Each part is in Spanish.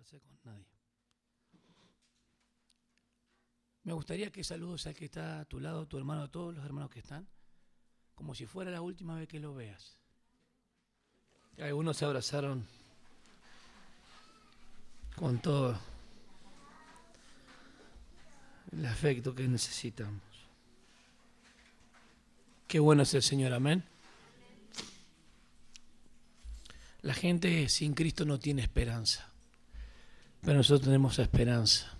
juntarse con nadie. Me gustaría que saludes al que está a tu lado, tu hermano, a todos los hermanos que están, como si fuera la última vez que lo veas. Algunos se abrazaron con todo el afecto que necesitamos. Qué bueno es el Señor, amén. La gente sin Cristo no tiene esperanza, pero nosotros tenemos esperanza.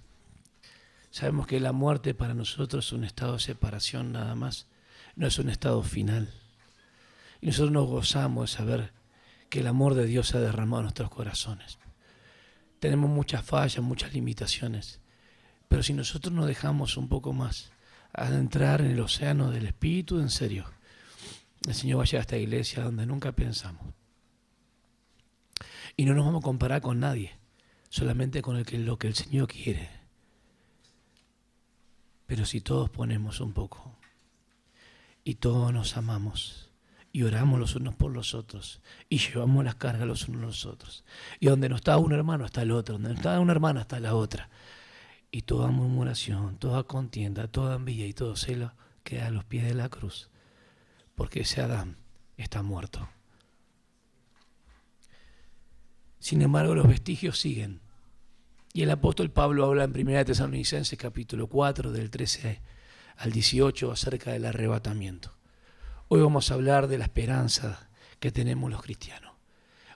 Sabemos que la muerte para nosotros es un estado de separación nada más, no es un estado final. Y nosotros nos gozamos de saber que el amor de Dios se ha derramado en nuestros corazones. Tenemos muchas fallas, muchas limitaciones, pero si nosotros nos dejamos un poco más adentrar en el océano del Espíritu, en serio, el Señor va a llegar a esta iglesia donde nunca pensamos. Y no nos vamos a comparar con nadie, solamente con lo que el Señor quiere. Pero si todos ponemos un poco y todos nos amamos y oramos los unos por los otros y llevamos las cargas los unos a los otros, y donde no está un hermano está el otro, donde no está una hermana está la otra, y toda murmuración, toda contienda, toda envidia y todo celo queda a los pies de la cruz, porque ese Adán está muerto. Sin embargo, los vestigios siguen. Y el apóstol Pablo habla en 1 Tesalonicenses capítulo 4, del 13 al 18, acerca del arrebatamiento. Hoy vamos a hablar de la esperanza que tenemos los cristianos.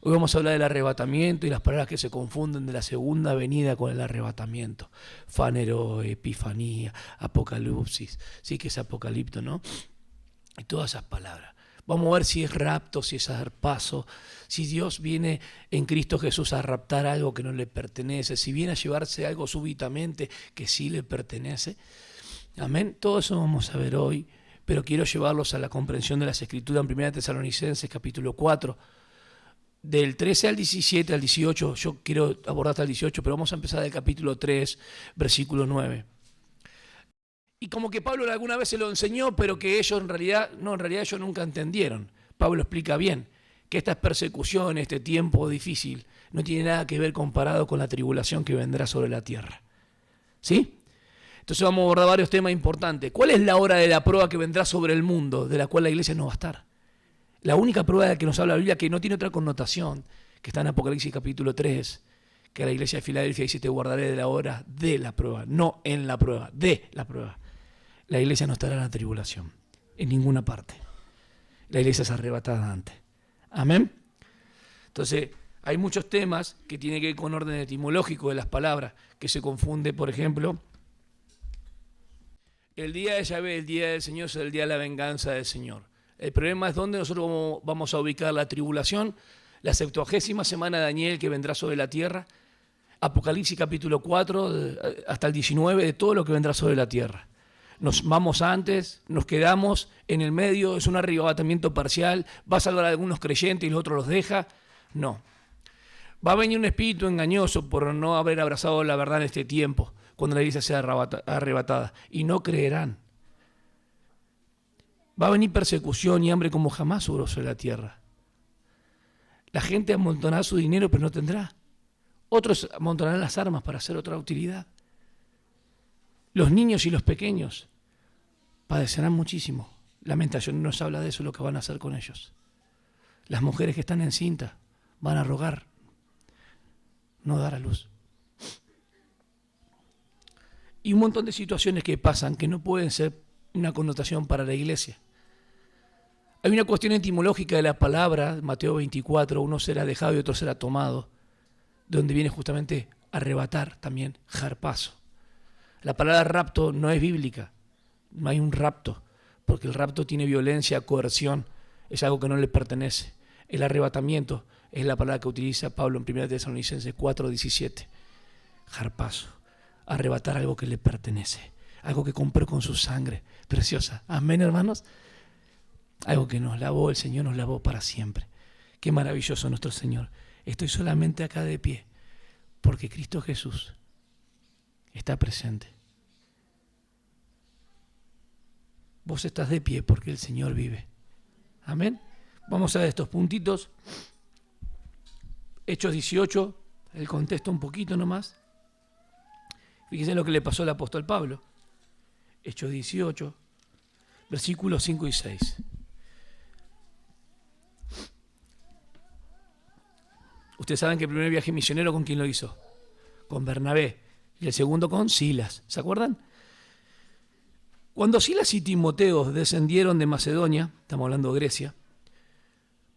Hoy vamos a hablar del arrebatamiento y las palabras que se confunden de la segunda venida con el arrebatamiento. Fanero, epifanía, apocalipsis, sí que es apocalipto, ¿no? Y todas esas palabras. Vamos a ver si es rapto, si es dar paso, si Dios viene en Cristo Jesús a raptar algo que no le pertenece, si viene a llevarse algo súbitamente que sí le pertenece. Amén. Todo eso vamos a ver hoy, pero quiero llevarlos a la comprensión de las Escrituras en 1 Tesalonicenses capítulo 4, del 13 al 17 al 18. Yo quiero abordar hasta el 18, pero vamos a empezar del capítulo 3, versículo 9. Y como que Pablo alguna vez se lo enseñó, pero que ellos en realidad ellos nunca entendieron. Pablo explica bien que esta persecución, este tiempo difícil, no tiene nada que ver comparado con la tribulación que vendrá sobre la tierra. ¿Sí? Entonces vamos a abordar varios temas importantes. ¿Cuál es la hora de la prueba que vendrá sobre el mundo, de la cual la iglesia no va a estar? La única prueba de la que nos habla la Biblia, que no tiene otra connotación, que está en Apocalipsis capítulo 3, que la iglesia de Filadelfia dice: te guardaré de la hora de la prueba, no en la prueba, de la prueba. La iglesia no estará en la tribulación, en ninguna parte. La iglesia es arrebatada antes. Amén. Entonces, hay muchos temas que tienen que ver con orden etimológico de las palabras, que se confunde, por ejemplo, el día de Yahvé, el día del Señor, es el día de la venganza del Señor. El problema es dónde nosotros vamos a ubicar la tribulación, la 70ª semana de Daniel que vendrá sobre la tierra, Apocalipsis capítulo 4 hasta el 19, de todo lo que vendrá sobre la tierra. Nos vamos antes, nos quedamos en el medio, es un arrebatamiento parcial, va a salvar a algunos creyentes y los otros los deja. No. Va a venir un espíritu engañoso por no haber abrazado la verdad en este tiempo, cuando la iglesia sea arrebatada, y no creerán. Va a venir persecución y hambre como jamás hubo sobre la tierra. La gente amontonará su dinero, pero no tendrá. Otros amontonarán las armas para hacer otra utilidad. Los niños y los pequeños padecerán muchísimo. Lamentación nos habla de eso, lo que van a hacer con ellos. Las mujeres que están encintas van a rogar no dar a luz. Y un montón de situaciones que pasan que no pueden ser una connotación para la iglesia. Hay una cuestión etimológica de la palabra, Mateo 24, uno será dejado y otro será tomado, de donde viene justamente arrebatar también, harpazo. La palabra rapto no es bíblica, no hay un rapto, porque el rapto tiene violencia, coerción, es algo que no le pertenece. El arrebatamiento es la palabra que utiliza Pablo en 1 Tesalonicenses 4:17, harpazo, arrebatar algo que le pertenece, algo que compró con su sangre preciosa. Amén, hermanos. Algo que nos lavó, el Señor nos lavó para siempre. Qué maravilloso nuestro Señor. Estoy solamente acá de pie porque Cristo Jesús está presente. Vos estás de pie porque el Señor vive. Amén. Vamos a ver estos puntitos. Hechos 18, el contexto un poquito nomás. Fíjense lo que le pasó al apóstol Pablo. Hechos 18, versículos 5 y 6. Ustedes saben que el primer viaje misionero, ¿con quién lo hizo? Con Bernabé. Y el segundo con Silas. ¿Se acuerdan? Cuando Silas y Timoteo descendieron de Macedonia, estamos hablando de Grecia,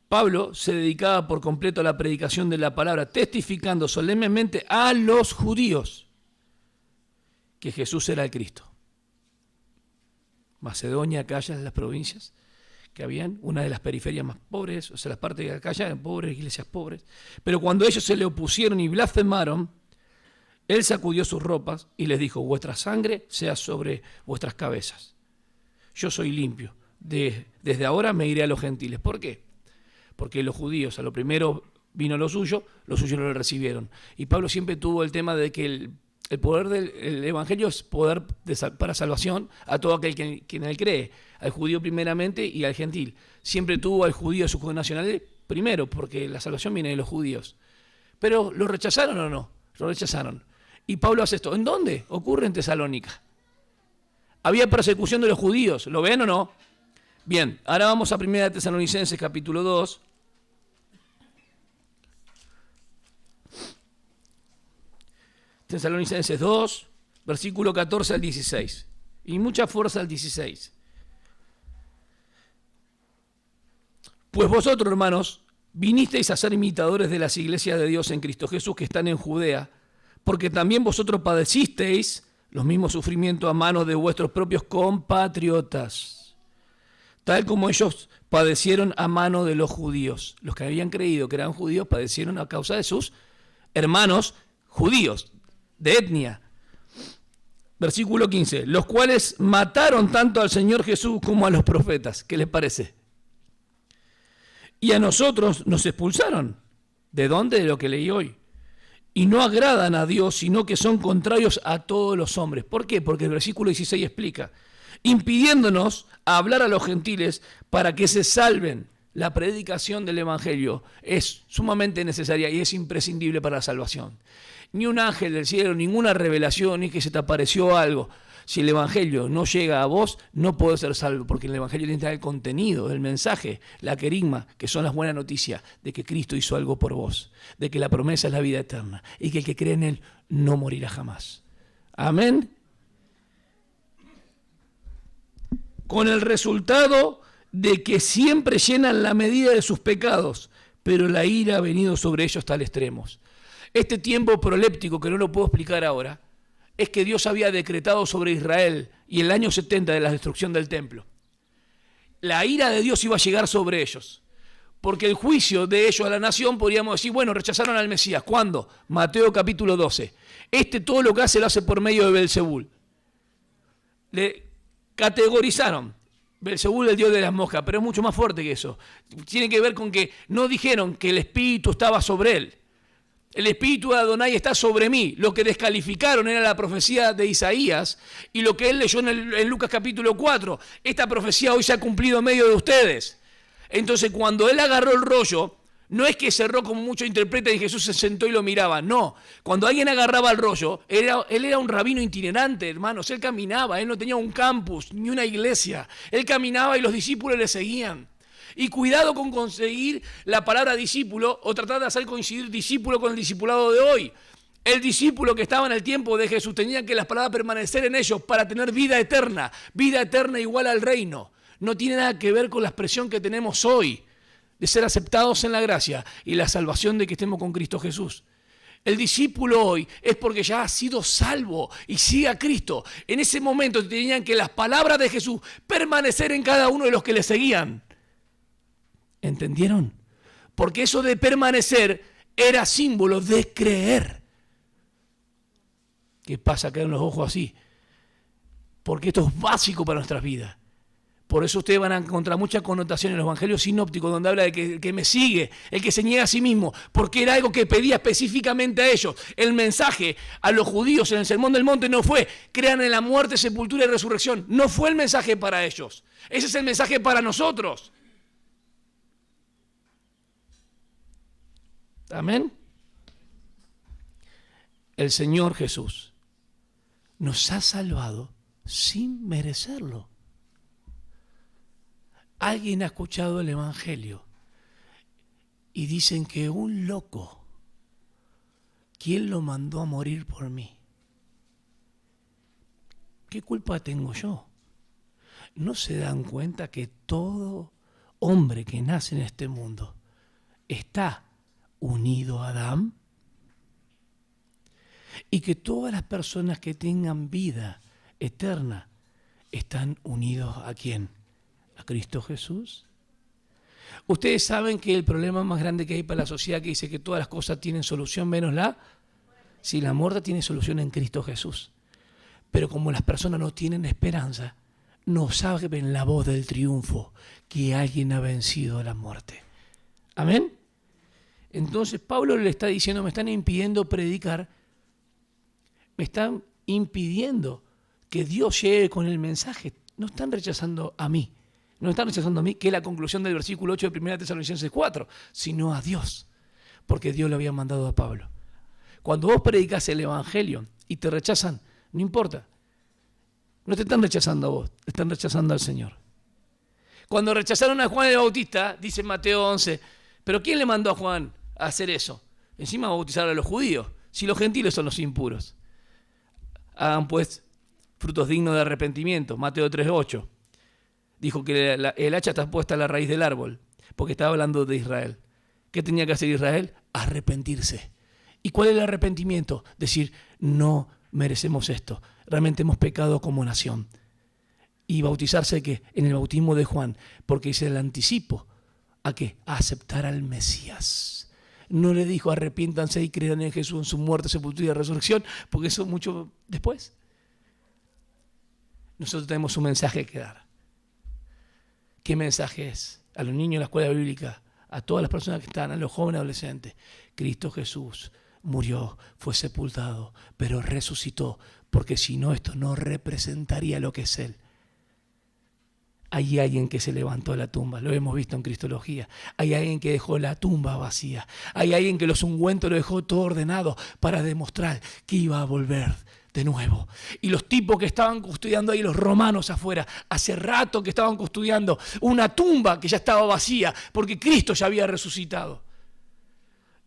Pablo se dedicaba por completo a la predicación de la palabra, testificando solemnemente a los judíos que Jesús era el Cristo. Macedonia, Acaya, las provincias que habían, una de las periferias más pobres, o sea, las partes de Acaya eran pobres, iglesias pobres. Pero cuando ellos se le opusieron y blasfemaron, él sacudió sus ropas y les dijo: vuestra sangre sea sobre vuestras cabezas. Yo soy limpio. Desde ahora me iré a los gentiles. ¿Por qué? Porque los judíos a lo primero vino lo suyo no lo recibieron. Y Pablo siempre tuvo el tema de que el poder del evangelio es poder para salvación a todo aquel que en él cree, al judío primeramente y al gentil. Siempre tuvo al judío y a sus connacionales primero, porque la salvación viene de los judíos. Pero ¿lo rechazaron o no? Lo rechazaron. Y Pablo hace esto. ¿En dónde? Ocurre en Tesalónica. Había persecución de los judíos. ¿Lo ven o no? Bien, ahora vamos a 1 Tesalonicenses capítulo 2. Tesalonicenses 2, versículo 14 al 16. Y mucha fuerza al 16. Pues vosotros, hermanos, vinisteis a ser imitadores de las iglesias de Dios en Cristo Jesús que están en Judea, porque también vosotros padecisteis los mismos sufrimientos a manos de vuestros propios compatriotas, tal como ellos padecieron a mano de los judíos. Los que habían creído que eran judíos padecieron a causa de sus hermanos judíos, de etnia. Versículo 15, los cuales mataron tanto al Señor Jesús como a los profetas. ¿Qué les parece? Y a nosotros nos expulsaron. ¿De dónde? De lo que leí hoy. Y no agradan a Dios, sino que son contrarios a todos los hombres. ¿Por qué? Porque el versículo 16 explica, impidiéndonos hablar a los gentiles para que se salven. La predicación del evangelio es sumamente necesaria y es imprescindible para la salvación. Ni un ángel del cielo, ninguna revelación, ni que se te apareció algo. Si el evangelio no llega a vos, no podés ser salvo, porque el evangelio tiene que tener el contenido, el mensaje, la querigma, que son las buenas noticias de que Cristo hizo algo por vos, de que la promesa es la vida eterna y que el que cree en Él no morirá jamás. Amén. Con el resultado de que siempre llenan la medida de sus pecados, pero la ira ha venido sobre ellos tal extremos. Este tiempo proléptico, que no lo puedo explicar ahora, es que Dios había decretado sobre Israel y el año 70 de la destrucción del templo. La ira de Dios iba a llegar sobre ellos, porque el juicio de ellos a la nación, podríamos decir, bueno, rechazaron al Mesías. ¿Cuándo? Mateo capítulo 12. Todo lo que hace lo hace por medio de Belzebul. Le categorizaron. Belzebul es el dios de las moscas, pero es mucho más fuerte que eso. Tiene que ver con que no dijeron que el espíritu estaba sobre él. El espíritu de Adonai está sobre mí. Lo que descalificaron era la profecía de Isaías y lo que él leyó en Lucas capítulo 4. Esta profecía hoy se ha cumplido en medio de ustedes. Entonces, cuando él agarró el rollo, no es que cerró como muchos interpretan y Jesús se sentó y lo miraba. No, cuando alguien agarraba el rollo, él era un rabino itinerante, hermanos. Él caminaba, él no tenía un campus ni una iglesia. Él caminaba y los discípulos le seguían. Y cuidado con conseguir la palabra discípulo o tratar de hacer coincidir discípulo con el discipulado de hoy. El discípulo que estaba en el tiempo de Jesús tenía que las palabras permanecer en ellos para tener vida eterna igual al reino. No tiene nada que ver con la expresión que tenemos hoy de ser aceptados en la gracia y la salvación de que estemos con Cristo Jesús. El discípulo hoy es porque ya ha sido salvo y sigue a Cristo. En ese momento tenían que las palabras de Jesús permanecer en cada uno de los que le seguían. ¿Entendieron? Porque eso de permanecer era símbolo de creer. ¿Qué pasa? Quedan los ojos así. Porque esto es básico para nuestras vidas. Por eso ustedes van a encontrar mucha connotación en los evangelios sinópticos donde habla de que el que me sigue, el que se niega a sí mismo, porque era algo que pedía específicamente a ellos. El mensaje a los judíos en el Sermón del Monte no fue crean en la muerte, sepultura y resurrección. No fue el mensaje para ellos. Ese es el mensaje para nosotros. Amén. el Señor Jesús nos ha salvado sin merecerlo. Alguien ha escuchado el Evangelio y dicen que un loco, ¿quién lo mandó a morir por mí? ¿Qué culpa tengo yo? ¿No se dan cuenta que todo hombre que nace en este mundo está unido a Adán? Y que todas las personas que tengan vida eterna están unidos ¿a quién? ¿A Cristo Jesús? Ustedes saben que el problema más grande que hay para la sociedad que dice que todas las cosas tienen solución menos si la muerte tiene solución en Cristo Jesús. Pero como las personas no tienen esperanza, no saben la voz del triunfo, que alguien ha vencido a la muerte. ¿Amén? Entonces Pablo le está diciendo, me están impidiendo predicar, me están impidiendo que Dios llegue con el mensaje. No están rechazando a mí, que es la conclusión del versículo 8 de 1 Tesalonicenses 4, sino a Dios, porque Dios lo había mandado a Pablo. Cuando vos predicas el Evangelio y te rechazan, no importa. No te están rechazando a vos, te están rechazando al Señor. Cuando rechazaron a Juan el Bautista, dice Mateo 11, ¿pero quién le mandó a Juan a hacer eso? Encima a bautizar a los judíos, si los gentiles son los impuros. Hagan pues frutos dignos de arrepentimiento. Mateo 3:8. Dijo que el hacha está puesta a la raíz del árbol, porque estaba hablando de Israel. ¿Qué tenía que hacer Israel? Arrepentirse. ¿Y cuál es el arrepentimiento? Decir, no merecemos esto, realmente hemos pecado como nación. Y bautizarse ¿qué? En el bautismo de Juan, porque es el anticipo ¿a qué? A aceptar al Mesías. No le dijo arrepiéntanse y crean en Jesús, en su muerte, sepultura y resurrección, porque eso mucho después. Nosotros tenemos un mensaje que dar. ¿Qué mensaje es? A los niños de la escuela bíblica, a todas las personas que están, a los jóvenes adolescentes. Cristo Jesús murió, fue sepultado, pero resucitó, porque si no, esto no representaría lo que es Él. Hay alguien que se levantó de la tumba, lo hemos visto en Cristología. Hay alguien que dejó la tumba vacía. Hay alguien que los ungüentos lo dejó todo ordenado para demostrar que iba a volver de nuevo. Y los tipos que estaban custodiando ahí, los romanos afuera, hace rato que estaban custodiando una tumba que ya estaba vacía, porque Cristo ya había resucitado.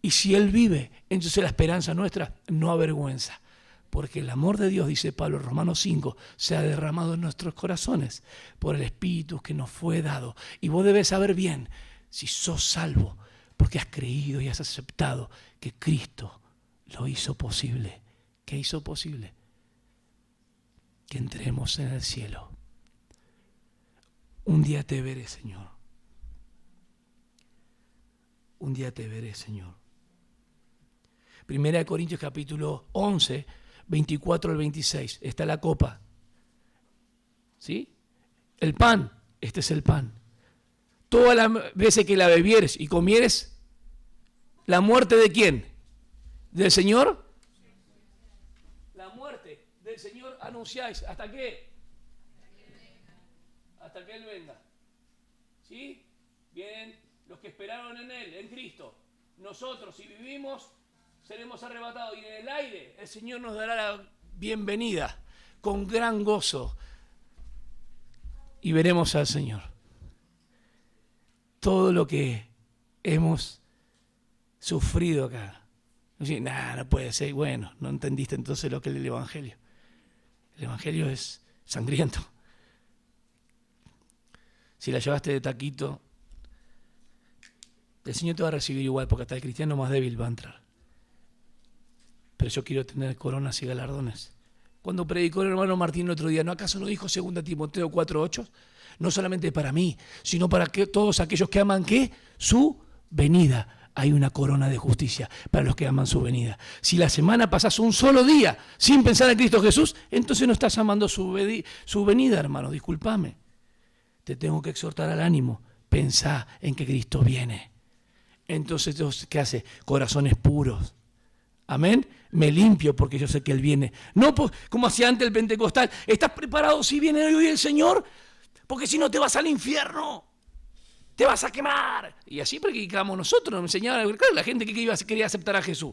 Y si Él vive, entonces la esperanza nuestra no avergüenza. Porque el amor de Dios, dice Pablo en Romanos 5, se ha derramado en nuestros corazones por el Espíritu que nos fue dado. Y vos debes saber bien si sos salvo, porque has creído y has aceptado que Cristo lo hizo posible. ¿Qué hizo posible? Que entremos en el cielo. Un día te veré, Señor. Un día te veré, Señor. 1 Corintios capítulo 11, 24 al 26. Está la copa. ¿Sí? El pan. Este es el pan. Todas las veces que la bebieres y comieres, ¿la muerte de quién? ¿Del Señor? La muerte del Señor anunciáis. ¿Hasta qué? Hasta que Él venga. ¿Sí? Vienen los que esperaron en Él, en Cristo. Nosotros, si vivimos, seremos arrebatados. Y en el aire el Señor nos dará la bienvenida con gran gozo. Y veremos al Señor. Todo lo que hemos sufrido acá. No puede ser. Bueno, no entendiste entonces lo que es el Evangelio. El Evangelio es sangriento. Si la llevaste de taquito, el Señor te va a recibir igual, porque hasta el cristiano más débil va a entrar. Pero yo quiero tener coronas y galardones. Cuando predicó el hermano Martín el otro día, ¿no acaso no dijo 2 Timoteo 4:8? No solamente para mí, sino para que todos aquellos que aman, ¿qué? Su venida. Hay una corona de justicia para los que aman su venida. Si la semana pasás un solo día sin pensar en Cristo Jesús, entonces no estás amando su venida, hermano. Discúlpame. Te tengo que exhortar al ánimo. Pensá en que Cristo viene. Entonces, ¿qué hace? Corazones puros. Amén. Me limpio porque yo sé que Él viene. No como hacía antes el Pentecostal. ¿Estás preparado si viene hoy el Señor? Porque si no te vas al infierno. Te vas a quemar. Y así predicamos nosotros. Nos enseñaba la gente que quería aceptar a Jesús.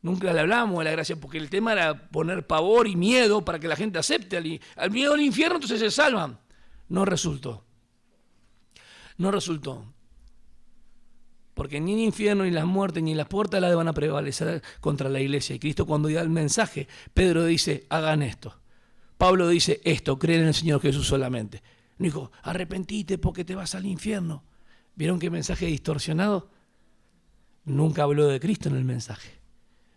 Nunca le hablamos de la gracia, porque el tema era poner pavor y miedo para que la gente acepte al miedo al infierno, entonces se salvan. No resultó. No resultó. Porque ni el infierno, ni las muertes, ni las puertas las van a prevalecer contra la iglesia. Y Cristo, cuando da el mensaje, Pedro dice, hagan esto. Pablo dice esto, creen en el Señor Jesús solamente. No dijo, arrepentite porque te vas al infierno. ¿Vieron qué mensaje distorsionado? Nunca habló de Cristo en el mensaje.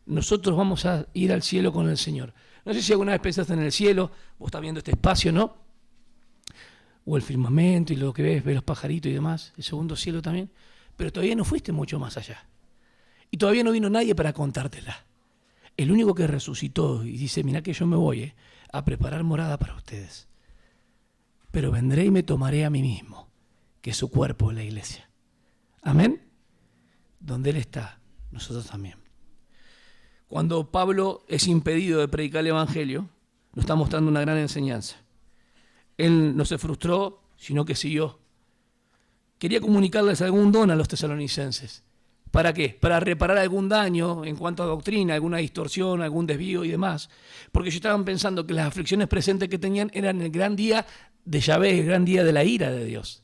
Nosotros vamos a ir al cielo con el Señor. No sé si alguna vez pensaste en el cielo, vos estás viendo este espacio, ¿no? O el firmamento y lo que ves los pajaritos y demás, el segundo cielo también. Pero todavía no fuiste mucho más allá. Y todavía no vino nadie para contártela. El único que resucitó y dice, mirá que yo me voy a preparar morada para ustedes. Pero vendré y me tomaré a mí mismo, que es su cuerpo, la iglesia. Amén. Donde Él está, nosotros también. Cuando Pablo es impedido de predicar el Evangelio, nos está mostrando una gran enseñanza. Él no se frustró, sino que siguió. Quería comunicarles algún don a los tesalonicenses. ¿Para qué? Para reparar algún daño en cuanto a doctrina, alguna distorsión, algún desvío y demás. Porque ellos estaban pensando que las aflicciones presentes que tenían eran el gran día de Yahvé, el gran día de la ira de Dios.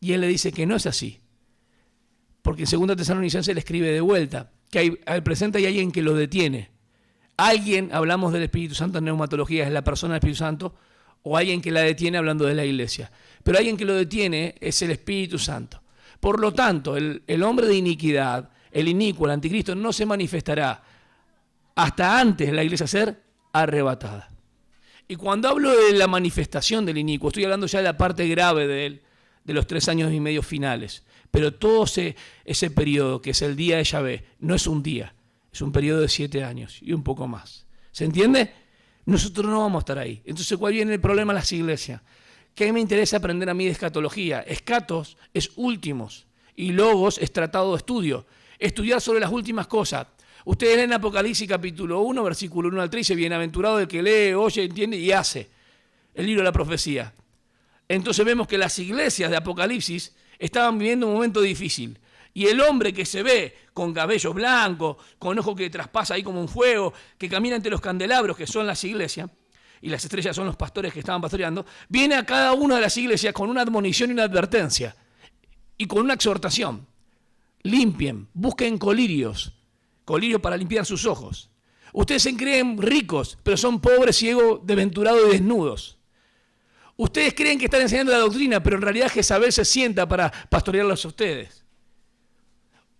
Y él le dice que no es así. Porque en 2 Tesalonicenses le escribe de vuelta que al presente hay alguien que lo detiene. Alguien, hablamos del Espíritu Santo en neumatología, es la persona del Espíritu Santo, o alguien que la detiene hablando de la iglesia. Pero alguien que lo detiene es el Espíritu Santo. Por lo tanto, el hombre de iniquidad, el inicuo, el anticristo, no se manifestará hasta antes de la iglesia ser arrebatada. Y cuando hablo de la manifestación del inicuo, estoy hablando ya de la parte grave de él, de los 3 años y medio finales. Pero todo ese periodo, que es el día de Yahvé, no es un día, es un periodo de 7 años y un poco más. ¿Se entiende? Nosotros no vamos a estar ahí. Entonces, ¿cuál viene el problema en las iglesias? Que a mí me interesa aprender a mí de escatología. Escatos es últimos y logos es tratado de estudio. Estudiar sobre las últimas cosas. Ustedes leen Apocalipsis capítulo 1, versículo 1 al 3, dice, bienaventurado el que lee, oye, entiende y hace. El libro de la profecía. Entonces vemos que las iglesias de Apocalipsis estaban viviendo un momento difícil. Y el hombre que se ve con cabello blanco, con ojo que traspasa ahí como un fuego, que camina entre los candelabros, que son las iglesias, y las estrellas son los pastores que estaban pastoreando, viene a cada una de las iglesias con una admonición y una advertencia, y con una exhortación. Limpien, busquen colirios para limpiar sus ojos. Ustedes se creen ricos, pero son pobres, ciegos, desventurados y desnudos. Ustedes creen que están enseñando la doctrina, pero en realidad Jezabel se sienta para pastorearlos a ustedes.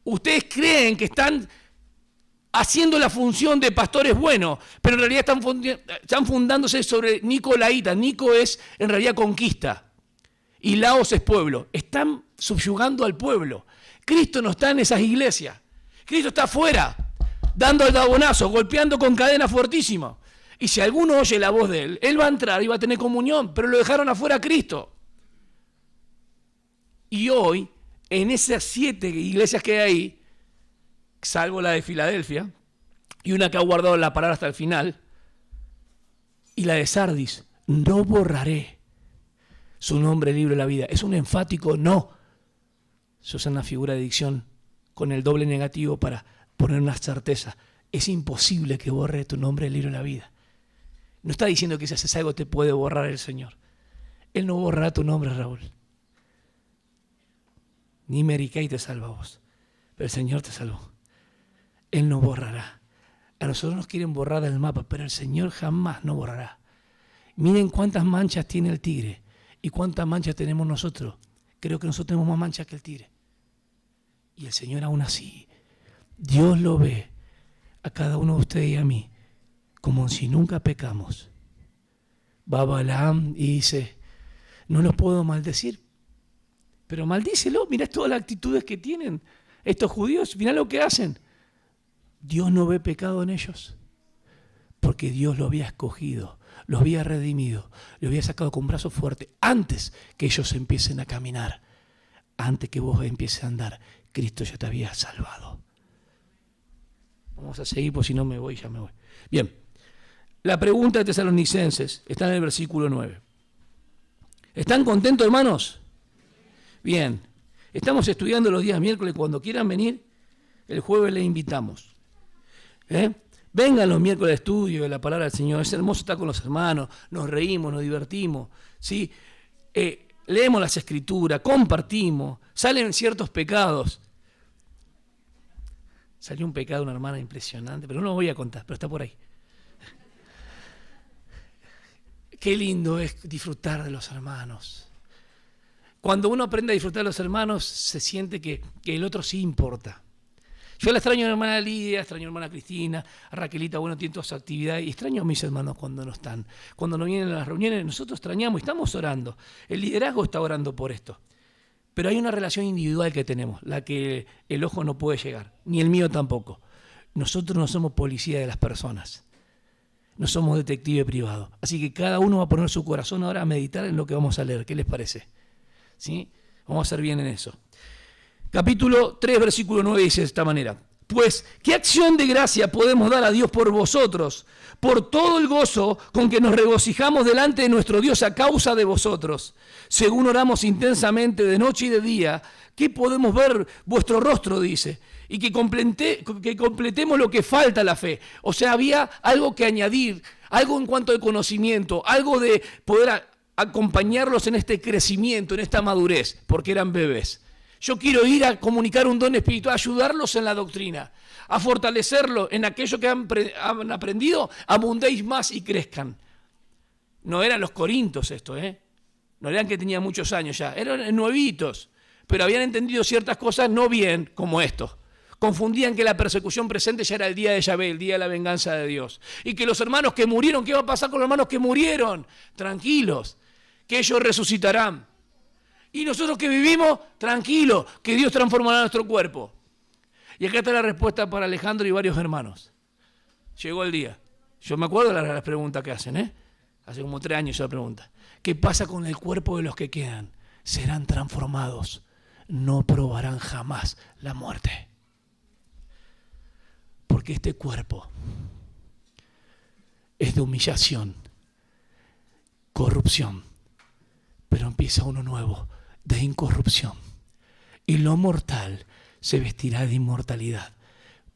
Ustedes creen que están haciendo la función de pastores buenos, pero en realidad están fundándose sobre Nicolaíta. Nico es en realidad conquista y Laos es pueblo. Están subyugando al pueblo. Cristo no está en esas iglesias. Cristo está afuera, dando el dabonazo, golpeando con cadena fuertísima. Y si alguno oye la voz de él va a entrar y va a tener comunión, pero lo dejaron afuera a Cristo. Y hoy, en esas 7 iglesias que hay ahí, salvo la de Filadelfia, y una que ha guardado la palabra hasta el final, y la de Sardis, no borraré su nombre del libro de la vida. Es un enfático no. Se usa una figura de dicción con el doble negativo para poner una certeza. Es imposible que borre tu nombre del libro de la vida. No está diciendo que si haces algo te puede borrar el Señor. Él no borrará tu nombre, Raúl. Ni Mary Kay te salva a vos, pero el Señor te salvó. Él no borrará. A nosotros nos quieren borrar del mapa, pero el Señor jamás no borrará. Miren cuántas manchas tiene el tigre y cuántas manchas tenemos nosotros. Creo que nosotros tenemos más manchas que el tigre. Y el Señor aún así, Dios lo ve a cada uno de ustedes y a mí como si nunca pecamos. Va Balaam y dice, no los puedo maldecir, pero maldícelo. Mirá todas las actitudes que tienen estos judíos, mirá lo que hacen. Dios no ve pecado en ellos, porque Dios lo había escogido, los había redimido, lo había sacado con brazo fuerte antes que ellos empiecen a caminar, antes que vos empieces a andar. Cristo ya te había salvado. Vamos a seguir, pues si no me voy, ya me voy. Bien, la pregunta de Tesalonicenses está en el versículo 9. ¿Están contentos, hermanos? Bien, estamos estudiando los días miércoles. Cuando quieran venir, el jueves les invitamos. Vengan los miércoles de estudio de la palabra del Señor. Es hermoso estar con los hermanos, nos reímos, nos divertimos, ¿sí? Leemos las Escrituras, compartimos, salen ciertos pecados. Salió un pecado de una hermana impresionante, pero no lo voy a contar, pero está por ahí. Qué lindo es disfrutar de los hermanos. Cuando uno aprende a disfrutar de los hermanos, se siente que el otro sí importa. Yo la extraño a mi hermana Lidia, extraño a mi hermana Cristina, a Raquelita, bueno, tiene todas sus actividades, y extraño a mis hermanos cuando no están. Cuando no vienen a las reuniones, nosotros extrañamos y estamos orando. El liderazgo está orando por esto. Pero hay una relación individual que tenemos, la que el ojo no puede llegar, ni el mío tampoco. Nosotros no somos policía de las personas, no somos detective privado. Así que cada uno va a poner su corazón ahora a meditar en lo que vamos a leer. ¿Qué les parece? ¿Sí? Vamos a hacer bien en eso. Capítulo 3, versículo 9 dice de esta manera: pues, ¿qué acción de gracia podemos dar a Dios por vosotros, por todo el gozo con que nos regocijamos delante de nuestro Dios a causa de vosotros? Según oramos intensamente de noche y de día, ¿qué podemos ver vuestro rostro? Dice, y que completemos lo que falta a la fe. O sea, había algo que añadir, algo en cuanto al conocimiento, algo de poder acompañarlos en este crecimiento, en esta madurez, porque eran bebés. Yo quiero ir a comunicar un don espiritual, ayudarlos en la doctrina, a fortalecerlo en aquello que han aprendido, abundéis más y crezcan. No eran los corintos esto, no eran que tenían muchos años ya, eran nuevitos, pero habían entendido ciertas cosas no bien como esto. Confundían que la persecución presente ya era el día de Yahvé, el día de la venganza de Dios. Y que los hermanos que murieron, ¿qué va a pasar con los hermanos que murieron? Tranquilos, que ellos resucitarán. Y nosotros que vivimos, tranquilos, que Dios transformará nuestro cuerpo. Y acá está la respuesta para Alejandro y varios hermanos. Llegó el día. Yo me acuerdo de las preguntas que hacen, Hace como 3 años esa pregunta. ¿Qué pasa con el cuerpo de los que quedan? Serán transformados. No probarán jamás la muerte. Porque este cuerpo es de humillación, corrupción, pero empieza uno nuevo, de incorrupción. Y lo mortal se vestirá de inmortalidad.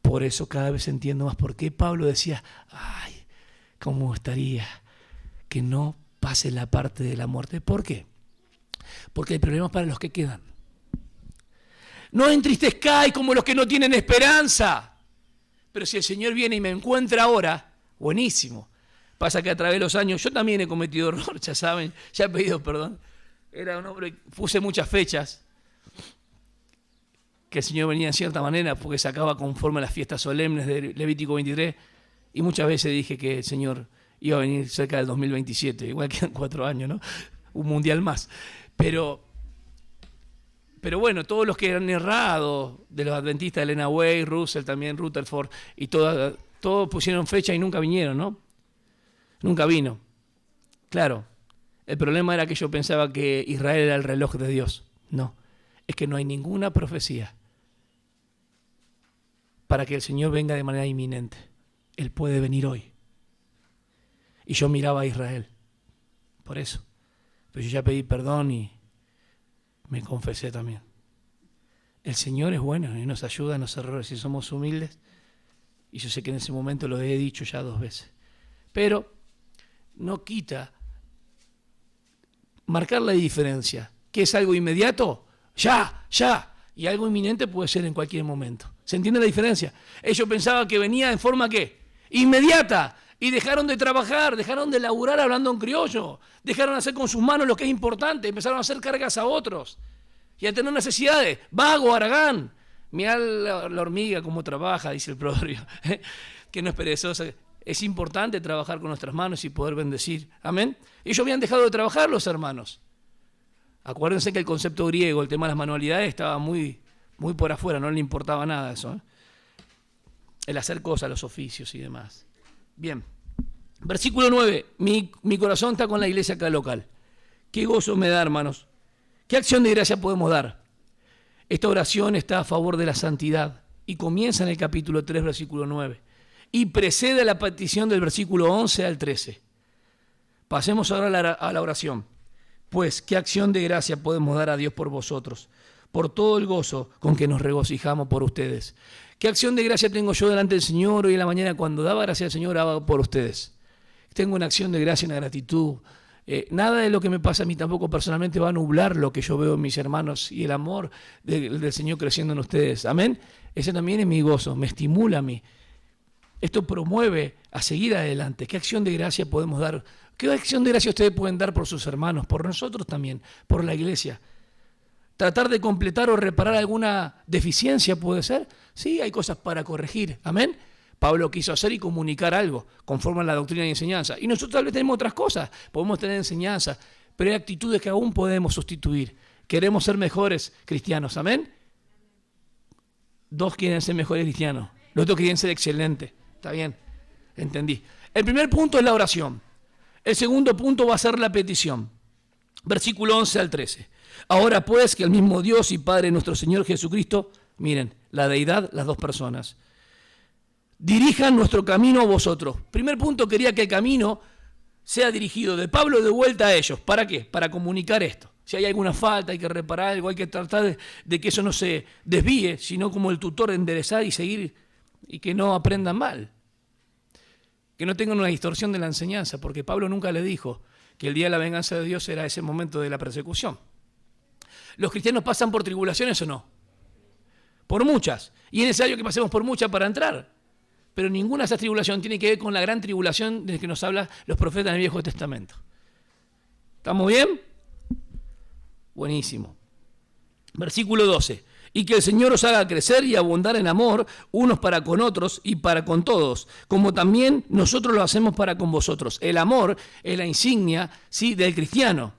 Por eso cada vez entiendo más por qué Pablo decía, ay, cómo estaría que no pase la parte de la muerte. ¿Por qué? Porque hay problemas para los que quedan. No entristezcáis como los que no tienen esperanza. Pero si el Señor viene y me encuentra ahora, buenísimo. Pasa que a través de los años, yo también he cometido error, ya saben, ya he pedido perdón. Era un hombre, puse muchas fechas, que el Señor venía en cierta manera, porque sacaba conforme a las fiestas solemnes de Levítico 23, y muchas veces dije que el Señor iba a venir cerca del 2027, igual quedan 4 años, ¿no? Un mundial más. Pero bueno, todos los que han errado, de los adventistas, Elena Way, Russell también, Rutherford, y todos pusieron fecha y nunca vinieron, ¿no? Nunca vino. Claro, el problema era que yo pensaba que Israel era el reloj de Dios. No, es que no hay ninguna profecía para que el Señor venga de manera inminente. Él puede venir hoy. Y yo miraba a Israel, por eso. Pero yo ya pedí perdón y me confesé también. El Señor es bueno y nos ayuda en los errores si somos humildes. Y yo sé que en ese momento lo he dicho ya 2 veces. Pero no quita marcar la diferencia. ¿Qué es algo inmediato? Ya. Y algo inminente puede ser en cualquier momento. ¿Se entiende la diferencia? Ellos pensaban que venía en forma ¿qué? Inmediata. Y dejaron de trabajar, dejaron de laburar hablando en criollo. Dejaron de hacer con sus manos lo que es importante. Empezaron a hacer cargas a otros. Y a tener necesidades. Vago, haragán. Mirá la hormiga cómo trabaja, dice el proverbio. Que no es perezosa. Es importante trabajar con nuestras manos y poder bendecir. Amén. Ellos habían dejado de trabajar, los hermanos. Acuérdense que el concepto griego, el tema de las manualidades, estaba muy por afuera, no le importaba nada eso. El hacer cosas, los oficios y demás. Bien. Versículo 9. Mi corazón está con la iglesia acá local. Qué gozo me da, hermanos. ¿Qué acción de gracia podemos dar? Esta oración está a favor de la santidad y comienza en el capítulo 3, versículo 9. Y precede a la petición del versículo 11 al 13. Pasemos ahora a la oración. Pues, ¿qué acción de gracia podemos dar a Dios por vosotros? Por todo el gozo con que nos regocijamos por ustedes. ¿Qué acción de gracia tengo yo delante del Señor hoy en la mañana cuando daba gracias al Señor hago por ustedes? Tengo una acción de gracia, una gratitud. Nada de lo que me pasa a mí tampoco personalmente va a nublar lo que yo veo en mis hermanos y el amor del Señor creciendo en ustedes. Amén. Ese también es mi gozo, me estimula a mí. Esto promueve a seguir adelante. ¿Qué acción de gracia podemos dar? ¿Qué acción de gracia ustedes pueden dar por sus hermanos, por nosotros también, por la iglesia? ¿Tratar de completar o reparar alguna deficiencia puede ser? Sí, hay cosas para corregir. Amén. Pablo quiso hacer y comunicar algo conforme a la doctrina y enseñanza. Y nosotros tal vez tenemos otras cosas. Podemos tener enseñanza, pero hay actitudes que aún podemos sustituir. Queremos ser mejores cristianos. Amén. Dos quieren ser mejores cristianos. Los otros quieren ser excelentes. Está bien. Entendí. El primer punto es la oración. El segundo punto va a ser la petición. Versículo 11 al 13. Ahora pues que el mismo Dios y Padre nuestro Señor Jesucristo, miren, la deidad, las dos personas, dirijan nuestro camino a vosotros. Primer punto, quería que el camino sea dirigido de Pablo de vuelta a ellos. ¿Para qué? Para comunicar esto. Si hay alguna falta, hay que reparar algo, hay que tratar de que eso no se desvíe, sino como el tutor enderezar y seguir y que no aprendan mal. Que no tengan una distorsión de la enseñanza, porque Pablo nunca le dijo que el día de la venganza de Dios era ese momento de la persecución. ¿Los cristianos pasan por tribulaciones o no? Por muchas. Y es necesario que pasemos por muchas para entrar. Pero ninguna de esas tribulaciones tiene que ver con la gran tribulación de la que nos hablan los profetas en el Viejo Testamento. ¿Estamos bien? Buenísimo. Versículo 12. Y que el Señor os haga crecer y abundar en amor unos para con otros y para con todos, como también nosotros lo hacemos para con vosotros. El amor es la insignia, ¿sí?, del cristiano.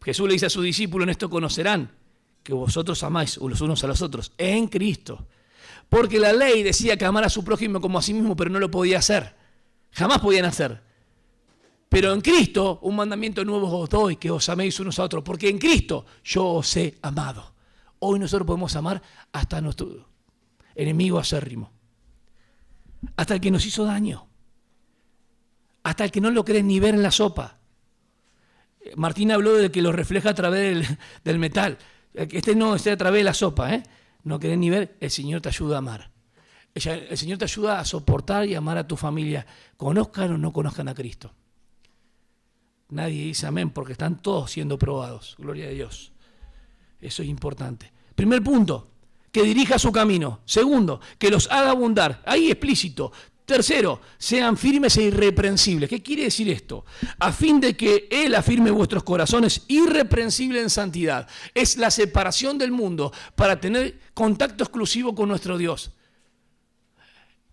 Jesús le dice a sus discípulos: en esto conocerán que vosotros amáis los unos a los otros en Cristo. Porque la ley decía que amar a su prójimo como a sí mismo, pero no lo podía hacer. Jamás podían hacer. Pero en Cristo un mandamiento nuevo os doy, que os améis unos a otros, porque en Cristo yo os he amado. Hoy nosotros podemos amar hasta nuestro enemigo acérrimo, hasta el que nos hizo daño, hasta el que no lo querés ni ver en la sopa. Martín habló de que lo refleja a través del metal. Este no, este a través de la sopa, ¿eh? No querés ni ver, el Señor te ayuda a amar. El Señor te ayuda a soportar y amar a tu familia, conozcan o no conozcan a Cristo. Nadie dice amén porque están todos siendo probados. Gloria a Dios. Eso es importante. Primer punto, que dirija su camino. Segundo, que los haga abundar. Ahí explícito. Tercero, sean firmes e irreprensibles. ¿Qué quiere decir esto? A fin de que Él afirme vuestros corazones irreprensibles en santidad. Es la separación del mundo para tener contacto exclusivo con nuestro Dios.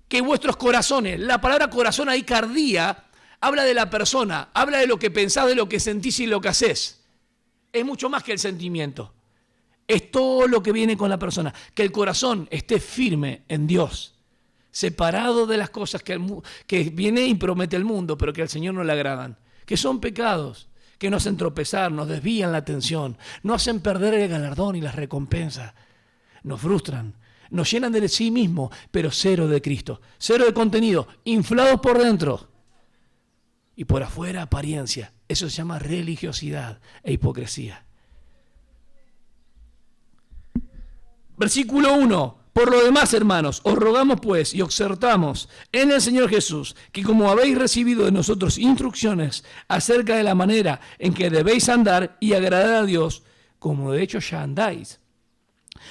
Que vuestros corazones, la palabra corazón ahí, cardía, habla de la persona, habla de lo que pensás, de lo que sentís y lo que hacés. Es mucho más que el sentimiento. Es todo lo que viene con la persona. Que el corazón esté firme en Dios, separado de las cosas que viene y promete el mundo, pero que al Señor no le agradan. Que son pecados, que nos hacen tropezar, nos desvían la atención, nos hacen perder el galardón y las recompensas. Nos frustran, nos llenan de sí mismo, pero cero de Cristo. Cero de contenido, inflados por dentro. Y por afuera apariencia. Eso se llama religiosidad e hipocresía. Versículo 1. Por lo demás, hermanos, os rogamos pues y exhortamos en el Señor Jesús que como habéis recibido de nosotros instrucciones acerca de la manera en que debéis andar y agradar a Dios, como de hecho ya andáis,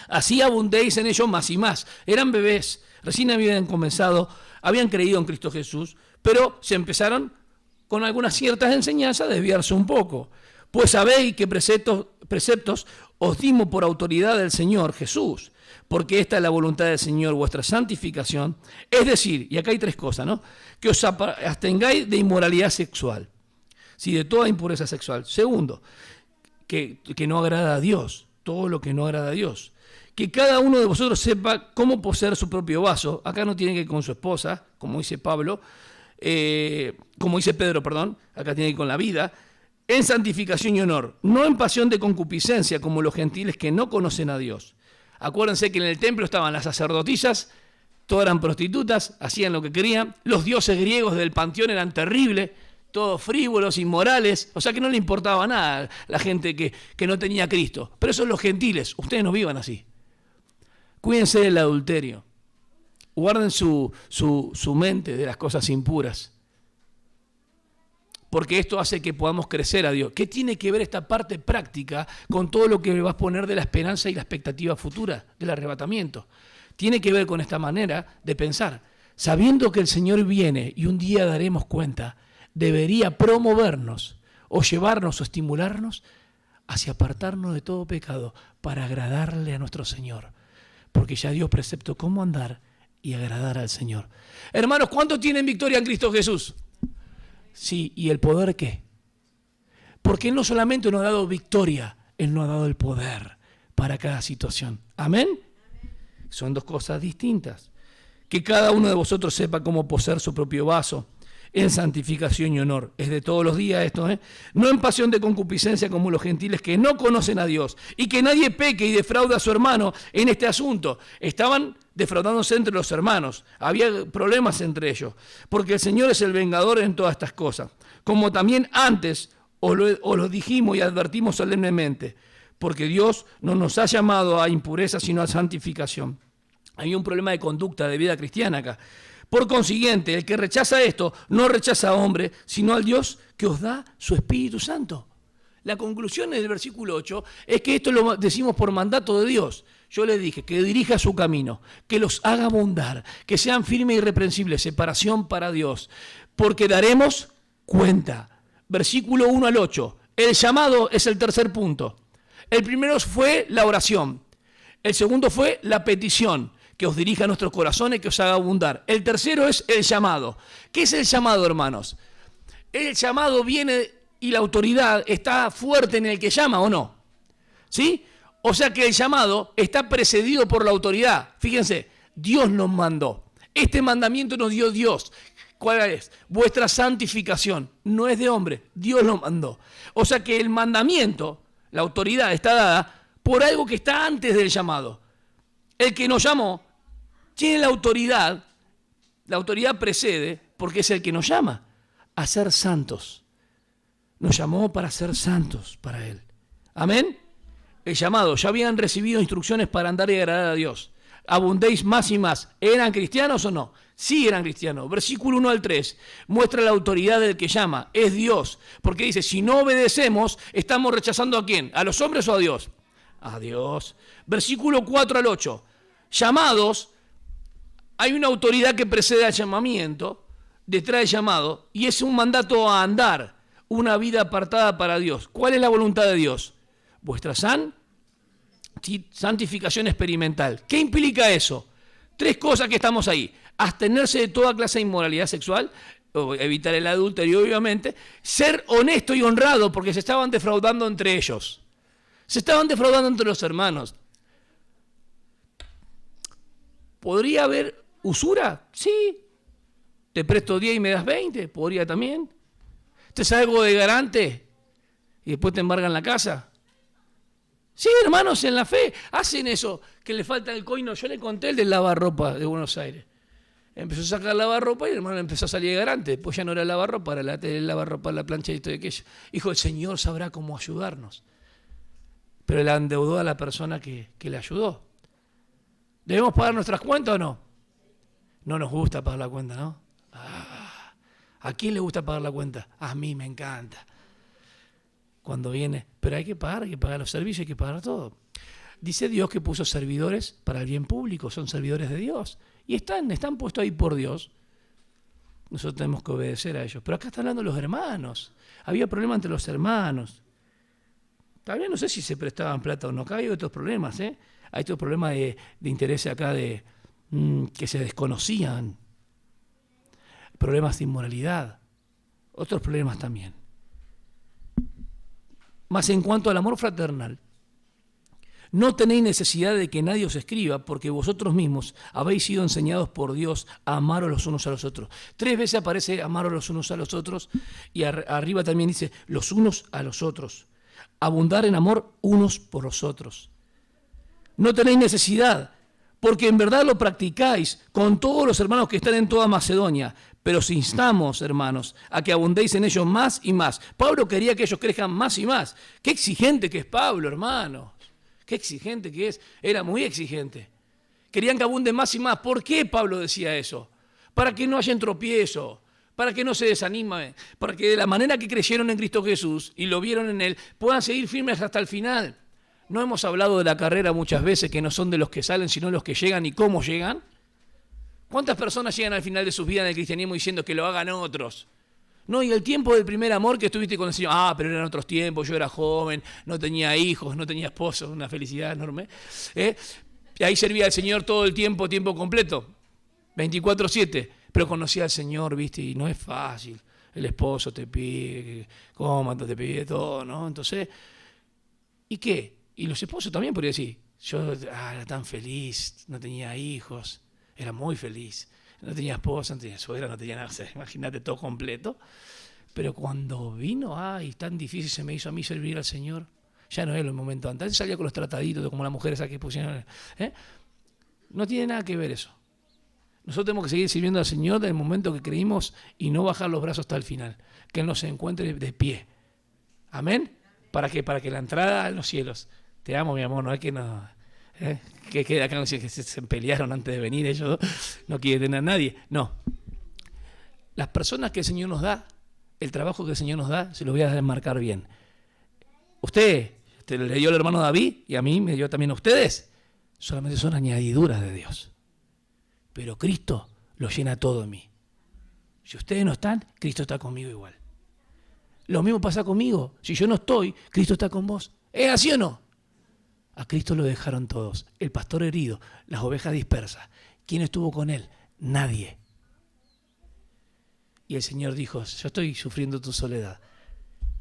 así abundéis en ello más y más. Eran bebés, recién habían comenzado, habían creído en Cristo Jesús, pero se empezaron con algunas ciertas enseñanzas a desviarse un poco. Pues sabéis que preceptos os dimos por autoridad del Señor Jesús, porque esta es la voluntad del Señor, vuestra santificación. Es decir, y acá hay tres cosas, ¿no? Que os abstengáis de inmoralidad sexual, sí, de toda impureza sexual. Segundo, que no agrada a Dios, todo lo que no agrada a Dios. Que cada uno de vosotros sepa cómo poseer su propio vaso. Acá no tiene que ir con su esposa, como dice Pedro, acá tiene que ir con la vida, en santificación y honor, no en pasión de concupiscencia, como los gentiles que no conocen a Dios. Acuérdense que en el templo estaban las sacerdotisas, todas eran prostitutas, hacían lo que querían, los dioses griegos del panteón eran terribles, todos frívolos, inmorales, o sea que no le importaba nada a la gente que no tenía a Cristo. Pero esos son los gentiles, ustedes no vivan así. Cuídense del adulterio. Guarden su mente de las cosas impuras. Porque esto hace que podamos crecer a Dios. ¿Qué tiene que ver esta parte práctica con todo lo que vas a poner de la esperanza y la expectativa futura del arrebatamiento? Tiene que ver con esta manera de pensar. Sabiendo que el Señor viene y un día daremos cuenta, debería promovernos o llevarnos o estimularnos hacia apartarnos de todo pecado para agradarle a nuestro Señor. Porque ya dio precepto cómo andar y agradar al Señor. Hermanos, ¿cuántos tienen victoria en Cristo Jesús? Sí, ¿y el poder qué? Porque Él no solamente nos ha dado victoria, Él nos ha dado el poder para cada situación. ¿Amén? Son dos cosas distintas. Que cada uno de vosotros sepa cómo poseer su propio vaso en santificación y honor. Es de todos los días esto, ¿eh? No en pasión de concupiscencia como los gentiles que no conocen a Dios, y que nadie peque y defraude a su hermano en este asunto. Estaban defraudándose entre los hermanos, había problemas entre ellos, porque el Señor es el vengador en todas estas cosas. Como también antes os lo dijimos y advertimos solemnemente, porque Dios no nos ha llamado a impureza sino a santificación. Hay un problema de conducta, de vida cristiana acá. Por consiguiente, el que rechaza esto, no rechaza a hombre, sino al Dios que os da su Espíritu Santo. La conclusión del versículo 8 es que esto lo decimos por mandato de Dios. Yo les dije que dirija su camino, que los haga abundar, que sean firmes e irreprensibles, separación para Dios, porque daremos cuenta. Versículo 1 al 8. El llamado es el tercer punto. El primero fue la oración. El segundo fue la petición, que os dirija a nuestros corazones, que os haga abundar. El tercero es el llamado. ¿Qué es el llamado, hermanos? El llamado viene y la autoridad está fuerte en el que llama, ¿o no? ¿Sí? O sea que el llamado está precedido por la autoridad. Fíjense, Dios nos mandó. Este mandamiento nos dio Dios. ¿Cuál es? Vuestra santificación. No es de hombre, Dios lo mandó. O sea que el mandamiento, la autoridad está dada por algo que está antes del llamado. El que nos llamó tiene la autoridad precede porque es el que nos llama a ser santos. Nos llamó para ser santos para Él. ¿Amén? El llamado, ya habían recibido instrucciones para andar y agradar a Dios. Abundéis más y más. ¿Eran cristianos o no? Sí eran cristianos. Versículo 1 al 3 muestra la autoridad del que llama. Es Dios. Porque dice, si no obedecemos, estamos rechazando ¿a quién? ¿A los hombres o a Dios? A Dios. Versículo 4 al 8. Llamados, hay una autoridad que precede al llamamiento, detrás del llamado, y es un mandato a andar, una vida apartada para Dios. ¿Cuál es la voluntad de Dios? Vuestra santificación experimental. ¿Qué implica eso? Tres cosas que estamos ahí. Abstenerse de toda clase de inmoralidad sexual, o evitar el adulterio, obviamente. Ser honesto y honrado, porque se estaban defraudando entre ellos. Se estaban defraudando entre los hermanos. ¿Podría haber usura? Sí. ¿Te presto 10 y me das 20? Podría también. ¿Te salgo de garante y después te embargan la casa? Sí, hermanos, en la fe hacen eso, que le falta el coino. Yo le conté el del lavarropa de Buenos Aires. Empezó a sacar lavarropa y el hermano empezó a salir de garante. Después ya no era lavarropa, era el lavarropa, la plancha y todo aquello. Dijo, el Señor sabrá cómo ayudarnos. Pero le endeudó a la persona que le ayudó. ¿Debemos pagar nuestras cuentas o no? No nos gusta pagar la cuenta, ¿no? ¿A quién le gusta pagar la cuenta? A mí me encanta. Cuando viene, pero hay que pagar los servicios, hay que pagar todo. Dice Dios que puso servidores para el bien público, son servidores de Dios. Y están puestos ahí por Dios. Nosotros tenemos que obedecer a ellos. Pero acá están hablando los hermanos. Había problemas entre los hermanos. También no sé si se prestaban plata o no. Acá hay otros problemas, ¿eh? Hay otros problemas de interés acá que se desconocían. Problemas de inmoralidad. Otros problemas también. Mas en cuanto al amor fraternal, no tenéis necesidad de que nadie os escriba, porque vosotros mismos habéis sido enseñados por Dios a amaros los unos a los otros. 3 veces aparece amaros los unos a los otros, y arriba también dice los unos a los otros. Abundar en amor unos por los otros. No tenéis necesidad, porque en verdad lo practicáis con todos los hermanos que están en toda Macedonia. Pero os instamos, hermanos, a que abundéis en ellos más y más. Pablo quería que ellos crezcan más y más. Qué exigente que es Pablo, hermanos. Qué exigente que es. Era muy exigente. Querían que abunde más y más. ¿Por qué Pablo decía eso? Para que no haya tropiezo, para que no se desanimen, para que de la manera que creyeron en Cristo Jesús y lo vieron en Él, puedan seguir firmes hasta el final. ¿No hemos hablado de la carrera muchas veces, que no son de los que salen, sino los que llegan y cómo llegan? ¿Cuántas personas llegan al final de sus vidas en el cristianismo diciendo que lo hagan otros? No, y el tiempo del primer amor que estuviste con el Señor, pero eran otros tiempos, yo era joven, no tenía hijos, no tenía esposo, una felicidad enorme. Y ahí servía al Señor todo el tiempo completo, 24/7. Pero conocía al Señor, ¿viste? Y no es fácil. El esposo te pide, coma, te pide todo, ¿no? Entonces, ¿y qué? Y los esposos también podrían decir, yo era tan feliz, no tenía hijos, era muy feliz, no tenía esposa, no tenía suegra, no tenía nada, imagínate todo completo. Pero cuando vino, tan difícil se me hizo a mí servir al Señor, ya no es el momento antes. Antes salía con los trataditos, como las mujeres que pusieron. No tiene nada que ver eso. Nosotros tenemos que seguir sirviendo al Señor desde el momento que creímos y no bajar los brazos hasta el final. Que Él nos encuentre de pie. ¿Amén? ¿Para qué? Para que la entrada a los cielos. Te amo, mi amor, no es que no... que quede acá, que se pelearon antes de venir, ellos no quieren tener a nadie. No. Las personas que el Señor nos da, el trabajo que el Señor nos da, se lo voy a desmarcar bien. Usted le dio al hermano David y a mí me dio también a ustedes. Solamente son añadiduras de Dios. Pero Cristo lo llena todo en mí. Si ustedes no están, Cristo está conmigo igual. Lo mismo pasa conmigo. Si yo no estoy, Cristo está con vos. ¿Es así o no? A Cristo lo dejaron todos. El pastor herido, las ovejas dispersas. ¿Quién estuvo con él? Nadie. Y el Señor dijo, yo estoy sufriendo tu soledad,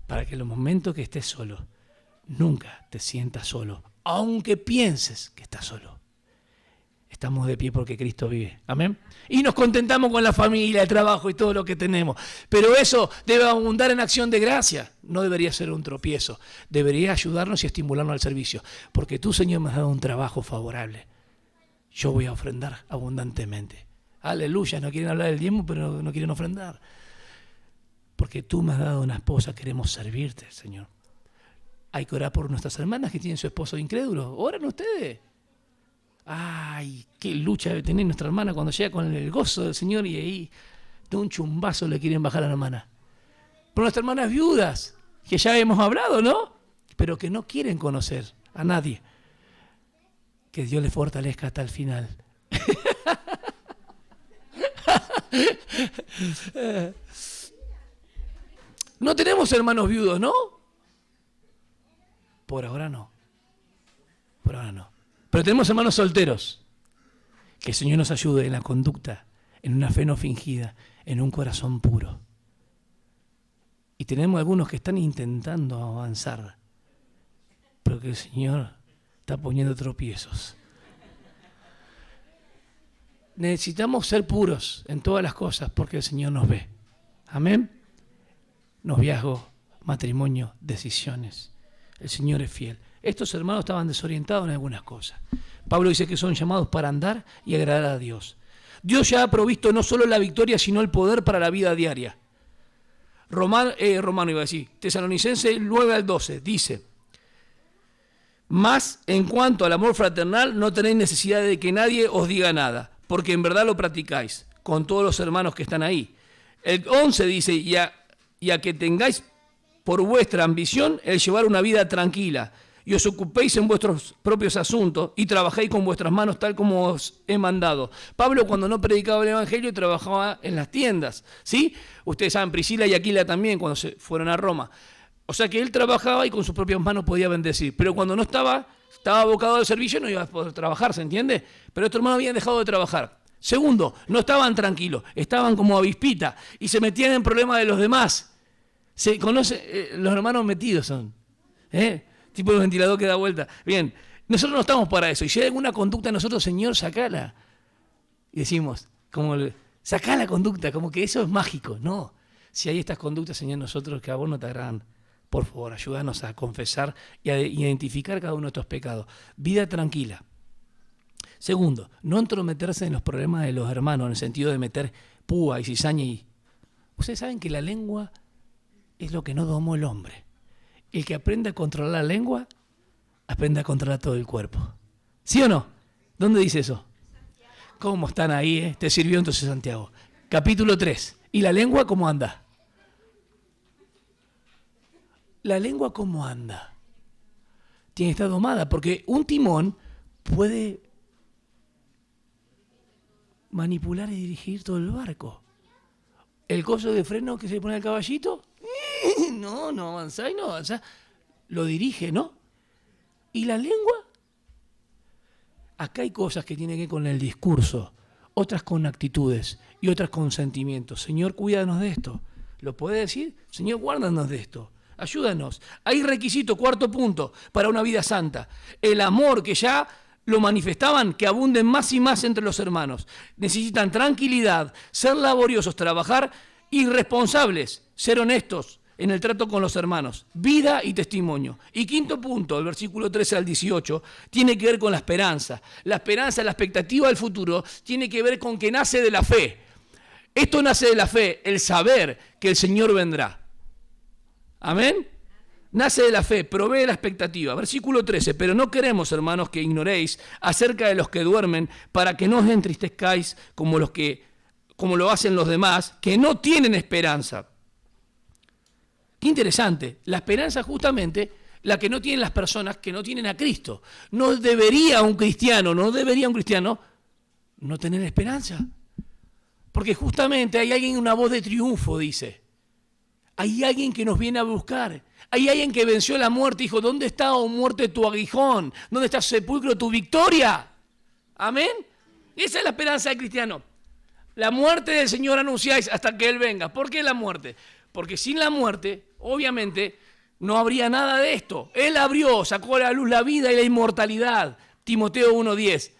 para que en los momentos que estés solo, nunca te sientas solo, aunque pienses que estás solo. Estamos de pie porque Cristo vive. Amén. Y nos contentamos con la familia, el trabajo y todo lo que tenemos. Pero eso debe abundar en acción de gracia. No debería ser un tropiezo. Debería ayudarnos y estimularnos al servicio. Porque tú, Señor, me has dado un trabajo favorable. Yo voy a ofrendar abundantemente. Aleluya. No quieren hablar del diezmo, pero no quieren ofrendar. Porque tú me has dado una esposa. Queremos servirte, Señor. Hay que orar por nuestras hermanas que tienen su esposo incrédulo. Oren ustedes. Ay, qué lucha debe tener nuestra hermana cuando llega con el gozo del Señor y ahí de un chumbazo le quieren bajar a la hermana. Por nuestras hermanas viudas, que ya hemos hablado, ¿no? Pero que no quieren conocer a nadie. Que Dios les fortalezca hasta el final. No tenemos hermanos viudos, ¿no? Por ahora no. Por ahora no. Pero tenemos hermanos solteros. Que el Señor nos ayude en la conducta, en una fe no fingida, en un corazón puro. Y tenemos algunos que están intentando avanzar, pero que el Señor está poniendo tropiezos. Necesitamos ser puros en todas las cosas porque el Señor nos ve. Amén. Noviazgo, matrimonio, decisiones. El Señor es fiel. Estos hermanos estaban desorientados en algunas cosas. Pablo dice que son llamados para andar y agradar a Dios. Dios ya ha provisto no solo la victoria, sino el poder para la vida diaria. Romano iba a decir, Tesalonicenses 9-12, dice, mas en cuanto al amor fraternal, no tenéis necesidad de que nadie os diga nada, porque en verdad lo practicáis, con todos los hermanos que están ahí. El 11 dice, y a que tengáis por vuestra ambición el llevar una vida tranquila, y os ocupéis en vuestros propios asuntos y trabajéis con vuestras manos tal como os he mandado. Pablo, cuando no predicaba el evangelio, trabajaba en las tiendas, ¿sí? Ustedes saben, Priscila y Aquila también, cuando se fueron a Roma. O sea que él trabajaba y con sus propias manos podía bendecir, pero cuando no estaba abocado al servicio, no iba a poder trabajar, ¿se entiende? Pero estos hermanos habían dejado de trabajar. Segundo, no estaban tranquilos, estaban como avispita y se metían en problemas de los demás. Se conoce, los hermanos metidos son, tipo el ventilador que da vuelta. Bien, nosotros no estamos para eso. Y si hay alguna conducta, nosotros, Señor, sacala. Y decimos, sacá la conducta, como que eso es mágico. No, si hay estas conductas, Señor, nosotros que a vos no te agradan, por favor, ayúdanos a confesar y a identificar cada uno de estos pecados. Vida tranquila. Segundo, no entrometerse en los problemas de los hermanos, en el sentido de meter púa y cizaña. Ustedes saben que la lengua es lo que no domó el hombre. El que aprende a controlar la lengua, aprende a controlar todo el cuerpo. ¿Sí o no? ¿Dónde dice eso? ¿Cómo están ahí? Te sirvió entonces Santiago. Capítulo 3. ¿Y la lengua cómo anda? ¿La lengua cómo anda? Tiene que estar domada, porque un timón puede manipular y dirigir todo el barco. El coso de freno que se le pone al caballito, no avanzá. Lo dirige, ¿no? ¿Y la lengua? Acá hay cosas que tienen que ver con el discurso, otras con actitudes y otras con sentimientos. Señor, cuídanos de esto. ¿Lo puede decir? Señor, guárdanos de esto. Ayúdanos. Hay requisito, cuarto punto, para una vida santa. El amor que ya lo manifestaban, que abunden más y más entre los hermanos. Necesitan tranquilidad, ser laboriosos, trabajar y responsables, ser honestos en el trato con los hermanos. Vida y testimonio. Y quinto punto, el versículo 13 al 18, tiene que ver con la esperanza. La esperanza, la expectativa del futuro, tiene que ver con que nace de la fe. Esto nace de la fe, el saber que el Señor vendrá. Amén. Nace de la fe, provee la expectativa. Versículo 13, pero no queremos, hermanos, que ignoréis acerca de los que duermen, para que no os entristezcáis como lo hacen los demás, que no tienen esperanza. Qué interesante, la esperanza justamente la que no tienen las personas que no tienen a Cristo. No debería un cristiano no tener esperanza. Porque justamente hay alguien, una voz de triunfo, dice. Hay alguien que nos viene a buscar. Hay alguien que venció la muerte y dijo, ¿dónde está, oh muerte, tu aguijón? ¿Dónde está, sepulcro, tu victoria? Amén. Esa es la esperanza del cristiano. La muerte del Señor anunciáis hasta que Él venga. ¿Por qué la muerte? Porque sin la muerte, obviamente, no habría nada de esto. Él abrió, sacó a la luz la vida y la inmortalidad. Timoteo 1:10.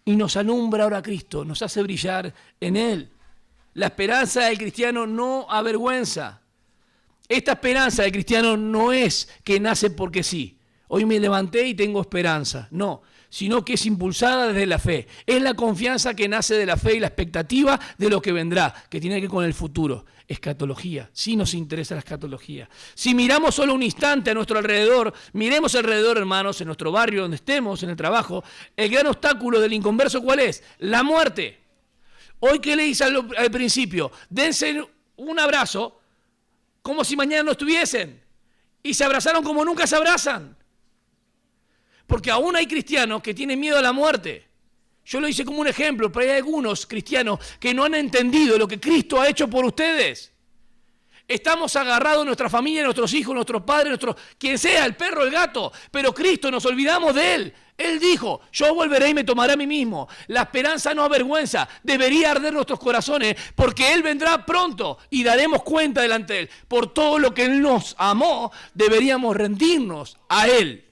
Y nos alumbra ahora Cristo, nos hace brillar en Él. La esperanza del cristiano no avergüenza. Esta esperanza del cristiano no es que nace porque sí. Hoy me levanté y tengo esperanza. No, sino que es impulsada desde la fe. Es la confianza que nace de la fe y la expectativa de lo que vendrá, que tiene que ver con el futuro. Escatología, sí nos interesa la escatología. Si miramos solo un instante a nuestro alrededor, miremos alrededor, hermanos, en nuestro barrio, donde estemos, en el trabajo, el gran obstáculo del inconverso, ¿cuál es? La muerte. Hoy, ¿qué le hice al principio? Dense un abrazo como si mañana no estuviesen. Y se abrazaron como nunca se abrazan. Porque aún hay cristianos que tienen miedo a la muerte. Yo lo hice como un ejemplo, pero hay algunos cristianos que no han entendido lo que Cristo ha hecho por ustedes. Estamos agarrados nuestra familia, nuestros hijos, nuestros padres, quien sea, el perro, el gato, pero Cristo, nos olvidamos de Él. Él dijo, yo volveré y me tomaré a mí mismo. La esperanza no avergüenza, debería arder nuestros corazones, porque Él vendrá pronto y daremos cuenta delante de Él. Por todo lo que Él nos amó, deberíamos rendirnos a Él.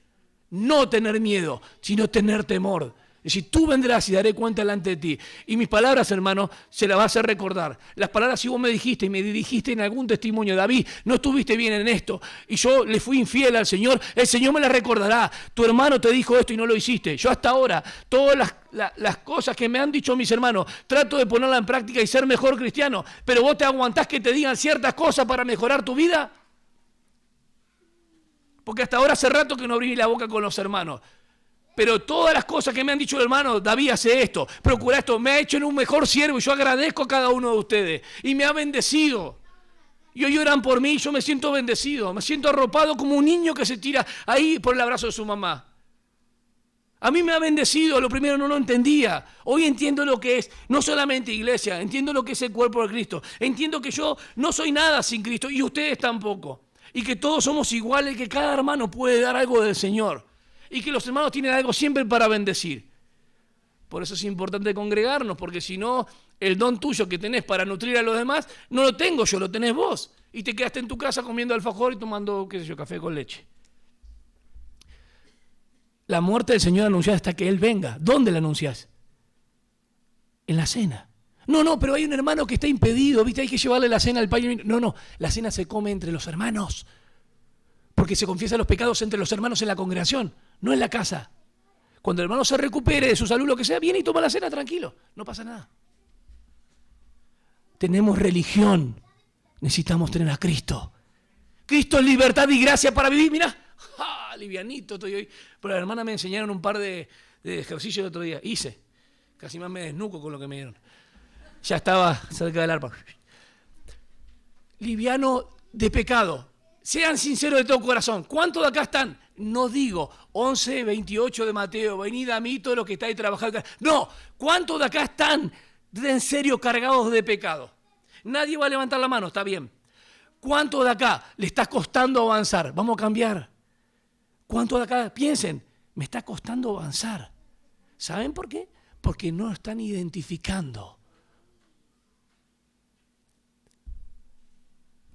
No tener miedo, sino tener temor. Es decir, tú vendrás y daré cuenta delante de ti. Y mis palabras, hermano, se las vas a hacer recordar. Las palabras, si vos me dijiste y me dirigiste en algún testimonio, David, no estuviste bien en esto, y yo le fui infiel al Señor, el Señor me las recordará. Tu hermano te dijo esto y no lo hiciste. Yo hasta ahora, todas las cosas que me han dicho mis hermanos, trato de ponerlas en práctica y ser mejor cristiano. Pero vos te aguantás que te digan ciertas cosas para mejorar tu vida. Porque hasta ahora hace rato que no abrí la boca con los hermanos. Pero todas las cosas que me han dicho el hermano, David hace esto, procura esto, me ha hecho en un mejor siervo y yo agradezco a cada uno de ustedes. Y me ha bendecido. Y hoy oran por mí y yo me siento bendecido. Me siento arropado como un niño que se tira ahí por el abrazo de su mamá. A mí me ha bendecido, lo primero no lo entendía. Hoy entiendo lo que es, no solamente iglesia, entiendo lo que es el cuerpo de Cristo. Entiendo que yo no soy nada sin Cristo y ustedes tampoco. Y que todos somos iguales, que cada hermano puede dar algo del Señor. Y que los hermanos tienen algo siempre para bendecir. Por eso es importante congregarnos, porque si no, el don tuyo que tenés para nutrir a los demás, no lo tengo yo, lo tenés vos. Y te quedaste en tu casa comiendo alfajor y tomando, qué sé yo, café con leche. La muerte del Señor anunciada hasta que Él venga. ¿Dónde la anunciás? En la cena. No, pero hay un hermano que está impedido, ¿viste? Hay que llevarle la cena al padre. No, la cena se come entre los hermanos. Porque se confiesan los pecados entre los hermanos en la congregación, no en la casa. Cuando el hermano se recupere de su salud, lo que sea, viene y toma la cena tranquilo, no pasa nada. Tenemos religión, necesitamos tener a Cristo. Cristo es libertad y gracia para vivir, mirá, livianito estoy hoy. Pero la hermana me enseñaron un par de ejercicios el otro día, hice. Casi más me desnuco con lo que me dieron. Ya estaba cerca del arpa. Liviano de pecado. Sean sinceros de todo corazón. ¿Cuántos de acá están? No digo 11, 28 de Mateo, venid a mí todos los que estáis trabajando. No, ¿cuántos de acá están en serio cargados de pecado? Nadie va a levantar la mano, está bien. ¿Cuántos de acá le está costando avanzar? Vamos a cambiar. ¿Cuántos de acá piensen, me está costando avanzar? ¿Saben por qué? Porque no están identificando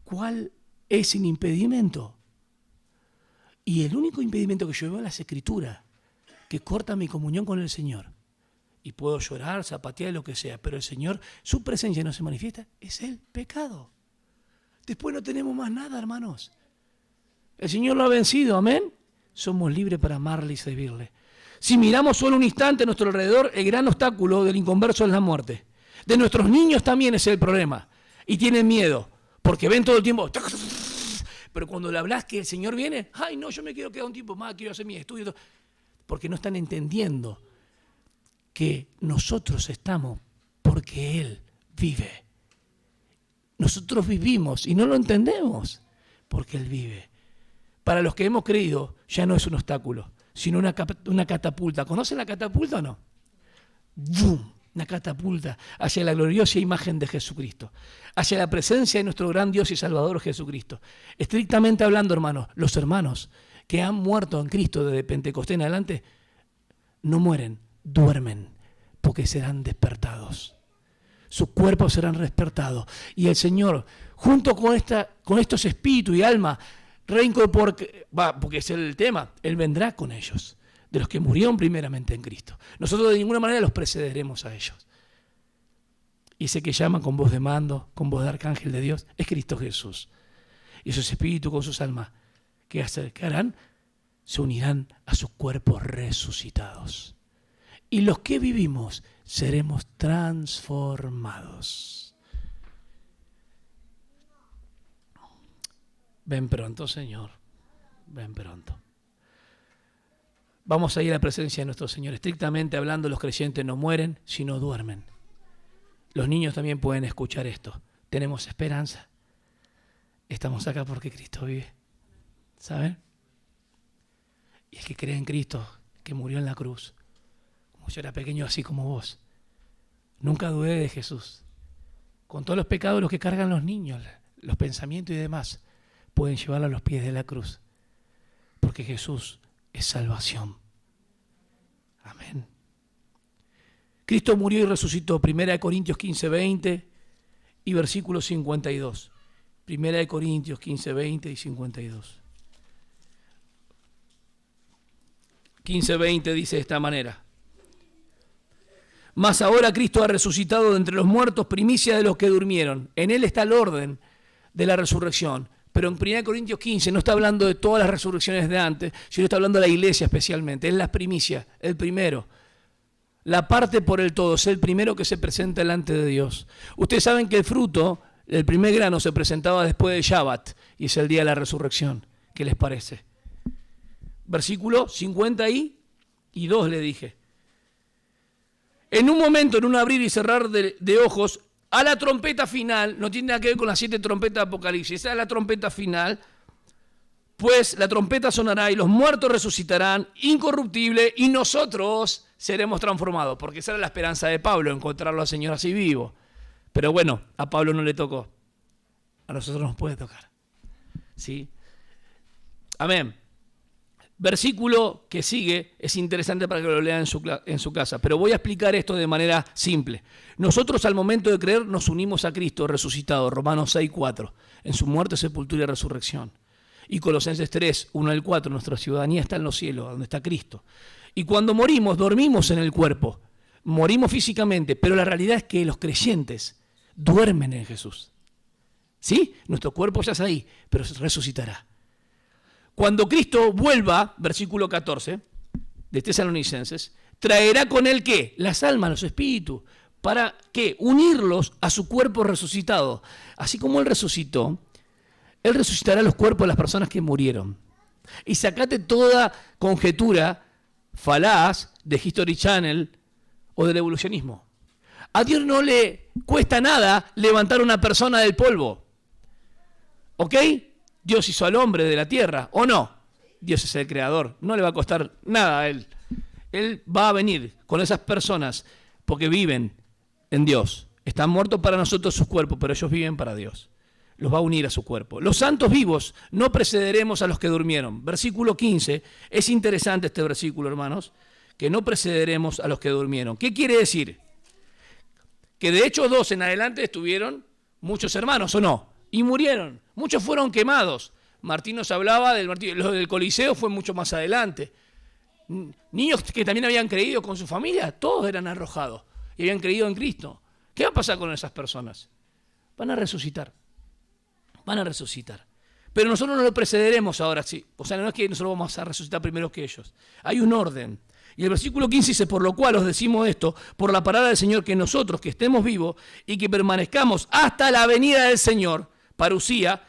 cuál es el impedimento. Y el único impedimento que yo veo en las Escrituras, que corta mi comunión con el Señor. Y puedo llorar, zapatear, lo que sea, pero el Señor, su presencia no se manifiesta, es el pecado. Después no tenemos más nada, hermanos. El Señor lo ha vencido, amén. Somos libres para amarle y servirle. Si miramos solo un instante a nuestro alrededor, el gran obstáculo del inconverso es la muerte. De nuestros niños también es el problema. Y tienen miedo, porque ven todo el tiempo. Pero cuando le hablas que el Señor viene, ay no, yo me quiero quedar un tiempo más, quiero hacer mi estudio. Porque no están entendiendo que nosotros estamos porque Él vive. Nosotros vivimos y no lo entendemos porque Él vive. Para los que hemos creído, ya no es un obstáculo, sino una catapulta. ¿Conocen la catapulta o no? ¡Bum! Una catapulta hacia la gloriosa imagen de Jesucristo, hacia la presencia de nuestro gran Dios y Salvador Jesucristo. Estrictamente hablando, hermanos, los hermanos que han muerto en Cristo desde Pentecostés en adelante, no mueren, duermen, porque serán despertados. Sus cuerpos serán despertados. Y el Señor, junto con estos espíritus y alma, porque es el tema, Él vendrá con ellos, de los que murieron primeramente en Cristo. Nosotros de ninguna manera los precederemos a ellos. Y ese que llama con voz de mando, con voz de arcángel de Dios, es Cristo Jesús. Y esos espíritus con sus almas, ¿qué harán? Se unirán a sus cuerpos resucitados. Y los que vivimos seremos transformados. Ven pronto, Señor. Ven pronto. Vamos a ir a la presencia de nuestro Señor. Estrictamente hablando, los creyentes no mueren, sino duermen. Los niños también pueden escuchar esto. Tenemos esperanza. Estamos acá porque Cristo vive. ¿Saben? Y el que cree en Cristo, que murió en la cruz, como yo era pequeño así como vos, nunca dudé de Jesús. Con todos los pecados los que cargan los niños, los pensamientos y demás, pueden llevarlo a los pies de la cruz. Porque Jesús es salvación. Amén. Cristo murió y resucitó. 1 Corintios 15, 20 y versículo 52. 1 Corintios 15, 20 y 52. 15, 20 dice de esta manera. Mas ahora Cristo ha resucitado de entre los muertos, primicia de los que durmieron. En Él está el orden de la resurrección. Pero en 1 Corintios 15 no está hablando de todas las resurrecciones de antes, sino está hablando de la iglesia especialmente. Es la primicia, el primero. La parte por el todo, es el primero que se presenta delante de Dios. Ustedes saben que el fruto, el primer grano, se presentaba después de Shabbat, y es el día de la resurrección. ¿Qué les parece? Versículo 52 le dije. En un momento, en un abrir y cerrar de ojos, a la trompeta final, no tiene nada que ver con las 7 trompetas de Apocalipsis, esa es la trompeta final, pues la trompeta sonará y los muertos resucitarán incorruptible y nosotros seremos transformados, porque esa era la esperanza de Pablo, encontrarlo al Señor así vivo. Pero bueno, a Pablo no le tocó, a nosotros nos puede tocar. ¿Sí? Amén. Versículo que sigue es interesante para que lo lean en su casa, pero voy a explicar esto de manera simple. Nosotros al momento de creer nos unimos a Cristo resucitado, Romanos 6, 4, en su muerte, sepultura y resurrección. Y Colosenses 3, 1 al 4, nuestra ciudadanía está en los cielos, donde está Cristo. Y cuando morimos, dormimos en el cuerpo, morimos físicamente, pero la realidad es que los creyentes duermen en Jesús. ¿Sí? Nuestro cuerpo ya está ahí, pero resucitará. Cuando Cristo vuelva, versículo 14, de Tesalonicenses, traerá con él ¿qué? Las almas, los espíritus, ¿para qué? Unirlos a su cuerpo resucitado. Así como Él resucitó, Él resucitará los cuerpos de las personas que murieron. Y sacate toda conjetura falaz de History Channel o del evolucionismo. A Dios no le cuesta nada levantar a una persona del polvo. ¿Ok? Dios hizo al hombre de la tierra, ¿o no? Dios es el creador, no le va a costar nada a él. Él va a venir con esas personas porque viven en Dios. Están muertos para nosotros sus cuerpos, pero ellos viven para Dios. Los va a unir a su cuerpo. Los santos vivos no precederemos a los que durmieron. Versículo 15. Es interesante este versículo, hermanos, que no precederemos a los que durmieron. ¿Qué quiere decir? Que de hecho 2 en adelante estuvieron muchos hermanos, ¿o no? Y murieron. Muchos fueron quemados. Martín nos hablaba del martirio. Lo del Coliseo fue mucho más adelante. Niños que también habían creído con su familia, todos eran arrojados y habían creído en Cristo. ¿Qué va a pasar con esas personas? Van a resucitar. Van a resucitar. Pero nosotros no lo precederemos ahora, sí. O sea, no es que nosotros vamos a resucitar primero que ellos. Hay un orden. Y el versículo 15 dice, por lo cual os decimos esto, por la palabra del Señor, que nosotros que estemos vivos y que permanezcamos hasta la venida del Señor, parusía,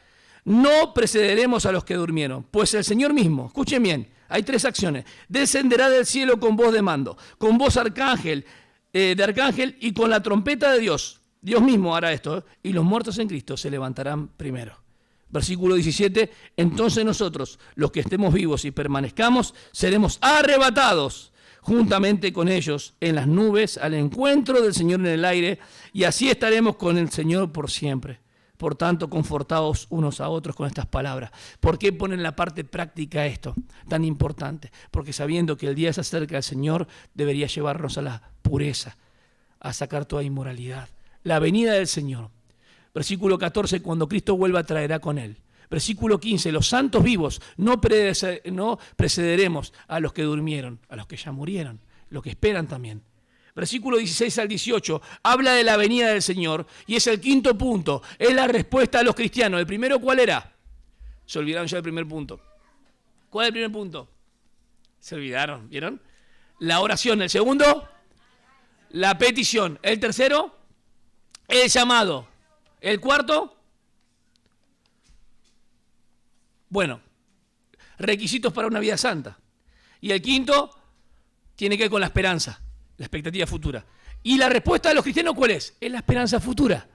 no precederemos a los que durmieron. Pues el Señor mismo, escuchen bien, hay 3 acciones, descenderá del cielo con voz de mando, con voz de arcángel y con la trompeta de Dios. Dios mismo hará esto, y los muertos en Cristo se levantarán primero. Versículo 17, entonces nosotros, los que estemos vivos y permanezcamos, seremos arrebatados juntamente con ellos en las nubes al encuentro del Señor en el aire, y así estaremos con el Señor por siempre. Por tanto, confortaos unos a otros con estas palabras. ¿Por qué ponen la parte práctica esto tan importante? Porque sabiendo que el día se acerca del Señor, debería llevarnos a la pureza, a sacar toda inmoralidad. La venida del Señor. Versículo 14, cuando Cristo vuelva traerá con él. Versículo 15, los santos vivos no precederemos a los que durmieron, a los que ya murieron, los que esperan también. Versículo 16 al 18, habla de la venida del Señor y es el 5.º punto, es la respuesta a los cristianos. ¿El primero cuál era? Se olvidaron ya del primer punto. ¿Cuál es el primer punto? Se olvidaron, ¿vieron? La oración. El segundo, la petición. El tercero, el llamado. El cuarto, bueno, requisitos para una vida santa. Y el quinto tiene que ver con la esperanza, la expectativa futura. Y la respuesta de los cristianos, ¿cuál es? Es la esperanza futura.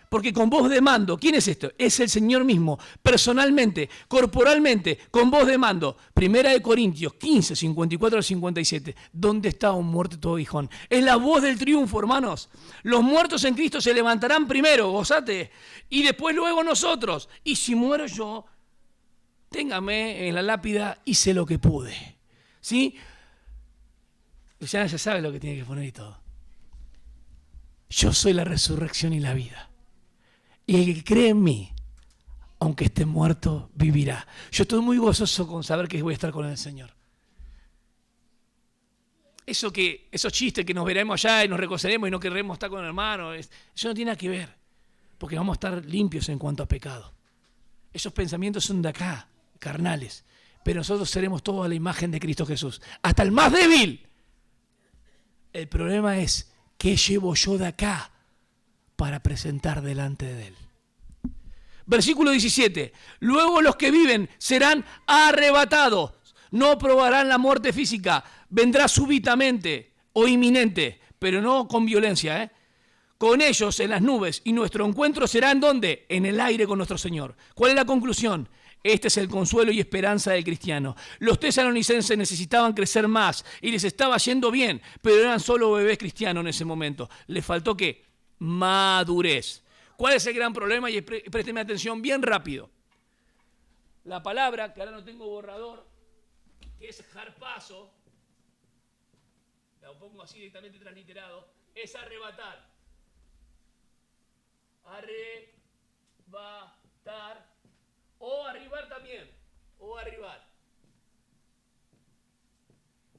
Porque con voz de mando, ¿quién es esto? Es el Señor mismo, personalmente, corporalmente, con voz de mando. 1 Corintios 15, 54 al 57. ¿Dónde está un muerto todo aguijón? Es la voz del triunfo, hermanos. Los muertos en Cristo se levantarán primero, gozate, y después luego nosotros. Y si muero yo, téngame en la lápida, hice lo que pude. ¿Sí? Ya sabe lo que tiene que poner y todo. Yo soy la resurrección y la vida. Y el que cree en mí, aunque esté muerto, vivirá. Yo estoy muy gozoso con saber que voy a estar con el Señor. Esos chistes que nos veremos allá y nos reconoceremos y no querremos estar con el hermano, eso no tiene nada que ver. Porque vamos a estar limpios en cuanto a pecado. Esos pensamientos son de acá, carnales. Pero nosotros seremos todos a la imagen de Cristo Jesús. Hasta el más débil. El problema es, ¿qué llevo yo de acá para presentar delante de él? Versículo 17. Luego los que viven serán arrebatados. No probarán la muerte física. Vendrá súbitamente o inminente, pero no con violencia, con ellos en las nubes, y nuestro encuentro será ¿en dónde? En el aire con nuestro Señor. ¿Cuál es la conclusión? Este es el consuelo y esperanza del cristiano. Los tesalonicenses necesitaban crecer más y les estaba yendo bien, pero eran solo bebés cristianos en ese momento. Les faltó ¿qué? Madurez. ¿Cuál es el gran problema? Y présteme atención bien rápido. La palabra, que ahora no tengo borrador, que es harpazo, la pongo así directamente transliterado, es arrebatar. Arrebatar. O arribar también. O arribar.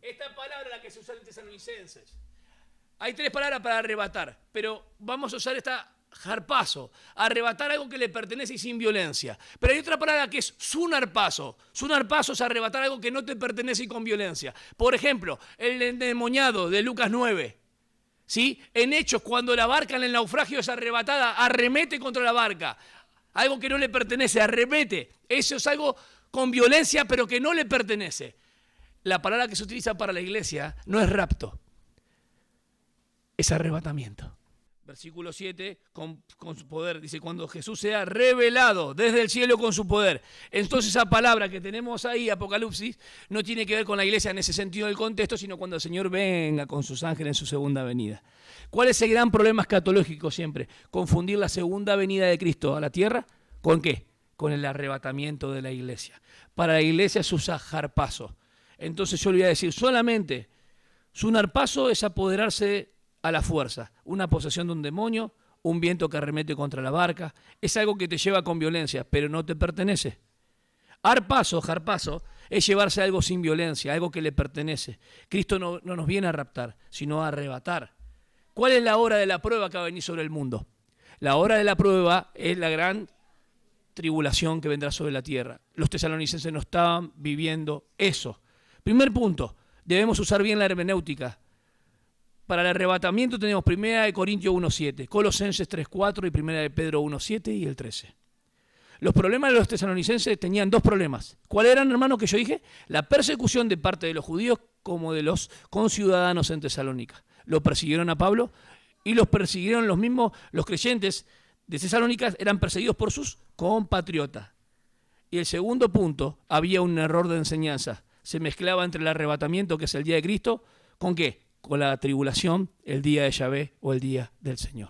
Esta palabra es la que se usa en tesalonicenses. Hay 3 palabras para arrebatar, pero vamos a usar esta harpazo. Arrebatar algo que le pertenece y sin violencia. Pero hay otra palabra que es sunarpazo. Sunarpazo es arrebatar algo que no te pertenece y con violencia. Por ejemplo, el endemoniado de Lucas 9. ¿Sí? En Hechos, cuando la barca en el naufragio es arrebatada, arremete contra la barca. Algo que no le pertenece, arremete. Eso es algo con violencia, pero que no le pertenece. La palabra que se utiliza para la iglesia no es rapto. es arrebatamiento. Versículo 7, con su poder, dice, cuando Jesús sea revelado desde el cielo con su poder. Entonces esa palabra que tenemos ahí, Apocalipsis, no tiene que ver con la iglesia en ese sentido del contexto, sino cuando el Señor venga con sus ángeles en su segunda venida. ¿Cuál es el gran problema escatológico siempre? Confundir la segunda venida de Cristo a la tierra, ¿con qué? Con el arrebatamiento de la iglesia. Para la iglesia se usa harpazo. Entonces yo le voy a decir, solamente su harpazo es apoderarse a la fuerza, una posesión de un demonio, un viento que arremete contra la barca, es algo que te lleva con violencia, pero no te pertenece. Harpazo es llevarse algo sin violencia, algo que le pertenece. Cristo no nos viene a raptar, sino a arrebatar. ¿Cuál es la hora de la prueba que va a venir sobre el mundo? La hora de la prueba es la gran tribulación que vendrá sobre la tierra. Los tesalonicenses no estaban viviendo eso. Primer punto, debemos usar bien la hermenéutica. Para el arrebatamiento tenemos 1 Corintios 1.7, Colosenses 3.4 y 1 Pedro 1.7 y el 13. Los problemas de los tesalonicenses tenían dos problemas. ¿Cuáles eran, hermanos, que yo dije? La persecución de parte de los judíos como de los conciudadanos en Tesalónica. Lo persiguieron a Pablo y los persiguieron los creyentes de Tesalónica eran perseguidos por sus compatriotas. Y el segundo punto, había un error de enseñanza. Se mezclaba entre el arrebatamiento, que es el día de Cristo, ¿con qué? Con la tribulación, el día de Yahvé o el día del Señor.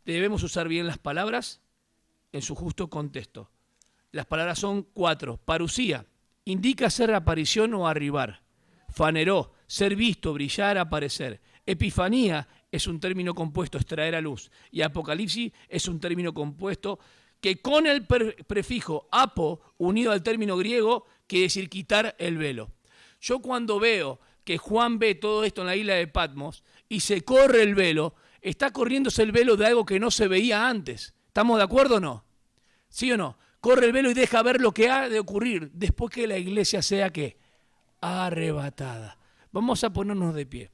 Debemos usar bien las palabras en su justo contexto. Las palabras son 4. Parusía, indica ser aparición o arribar. Faneró, ser visto, brillar, aparecer. Epifanía es un término compuesto, extraer a luz. Y Apocalipsis es un término compuesto que con el prefijo apo, unido al término griego, quiere decir quitar el velo. Yo cuando veo que Juan ve todo esto en la isla de Patmos y se corre el velo, está corriéndose el velo de algo que no se veía antes. ¿Estamos de acuerdo o no? ¿Sí o no? Corre el velo y deja ver lo que ha de ocurrir después que la iglesia sea, ¿qué? Arrebatada. Vamos a ponernos de pie.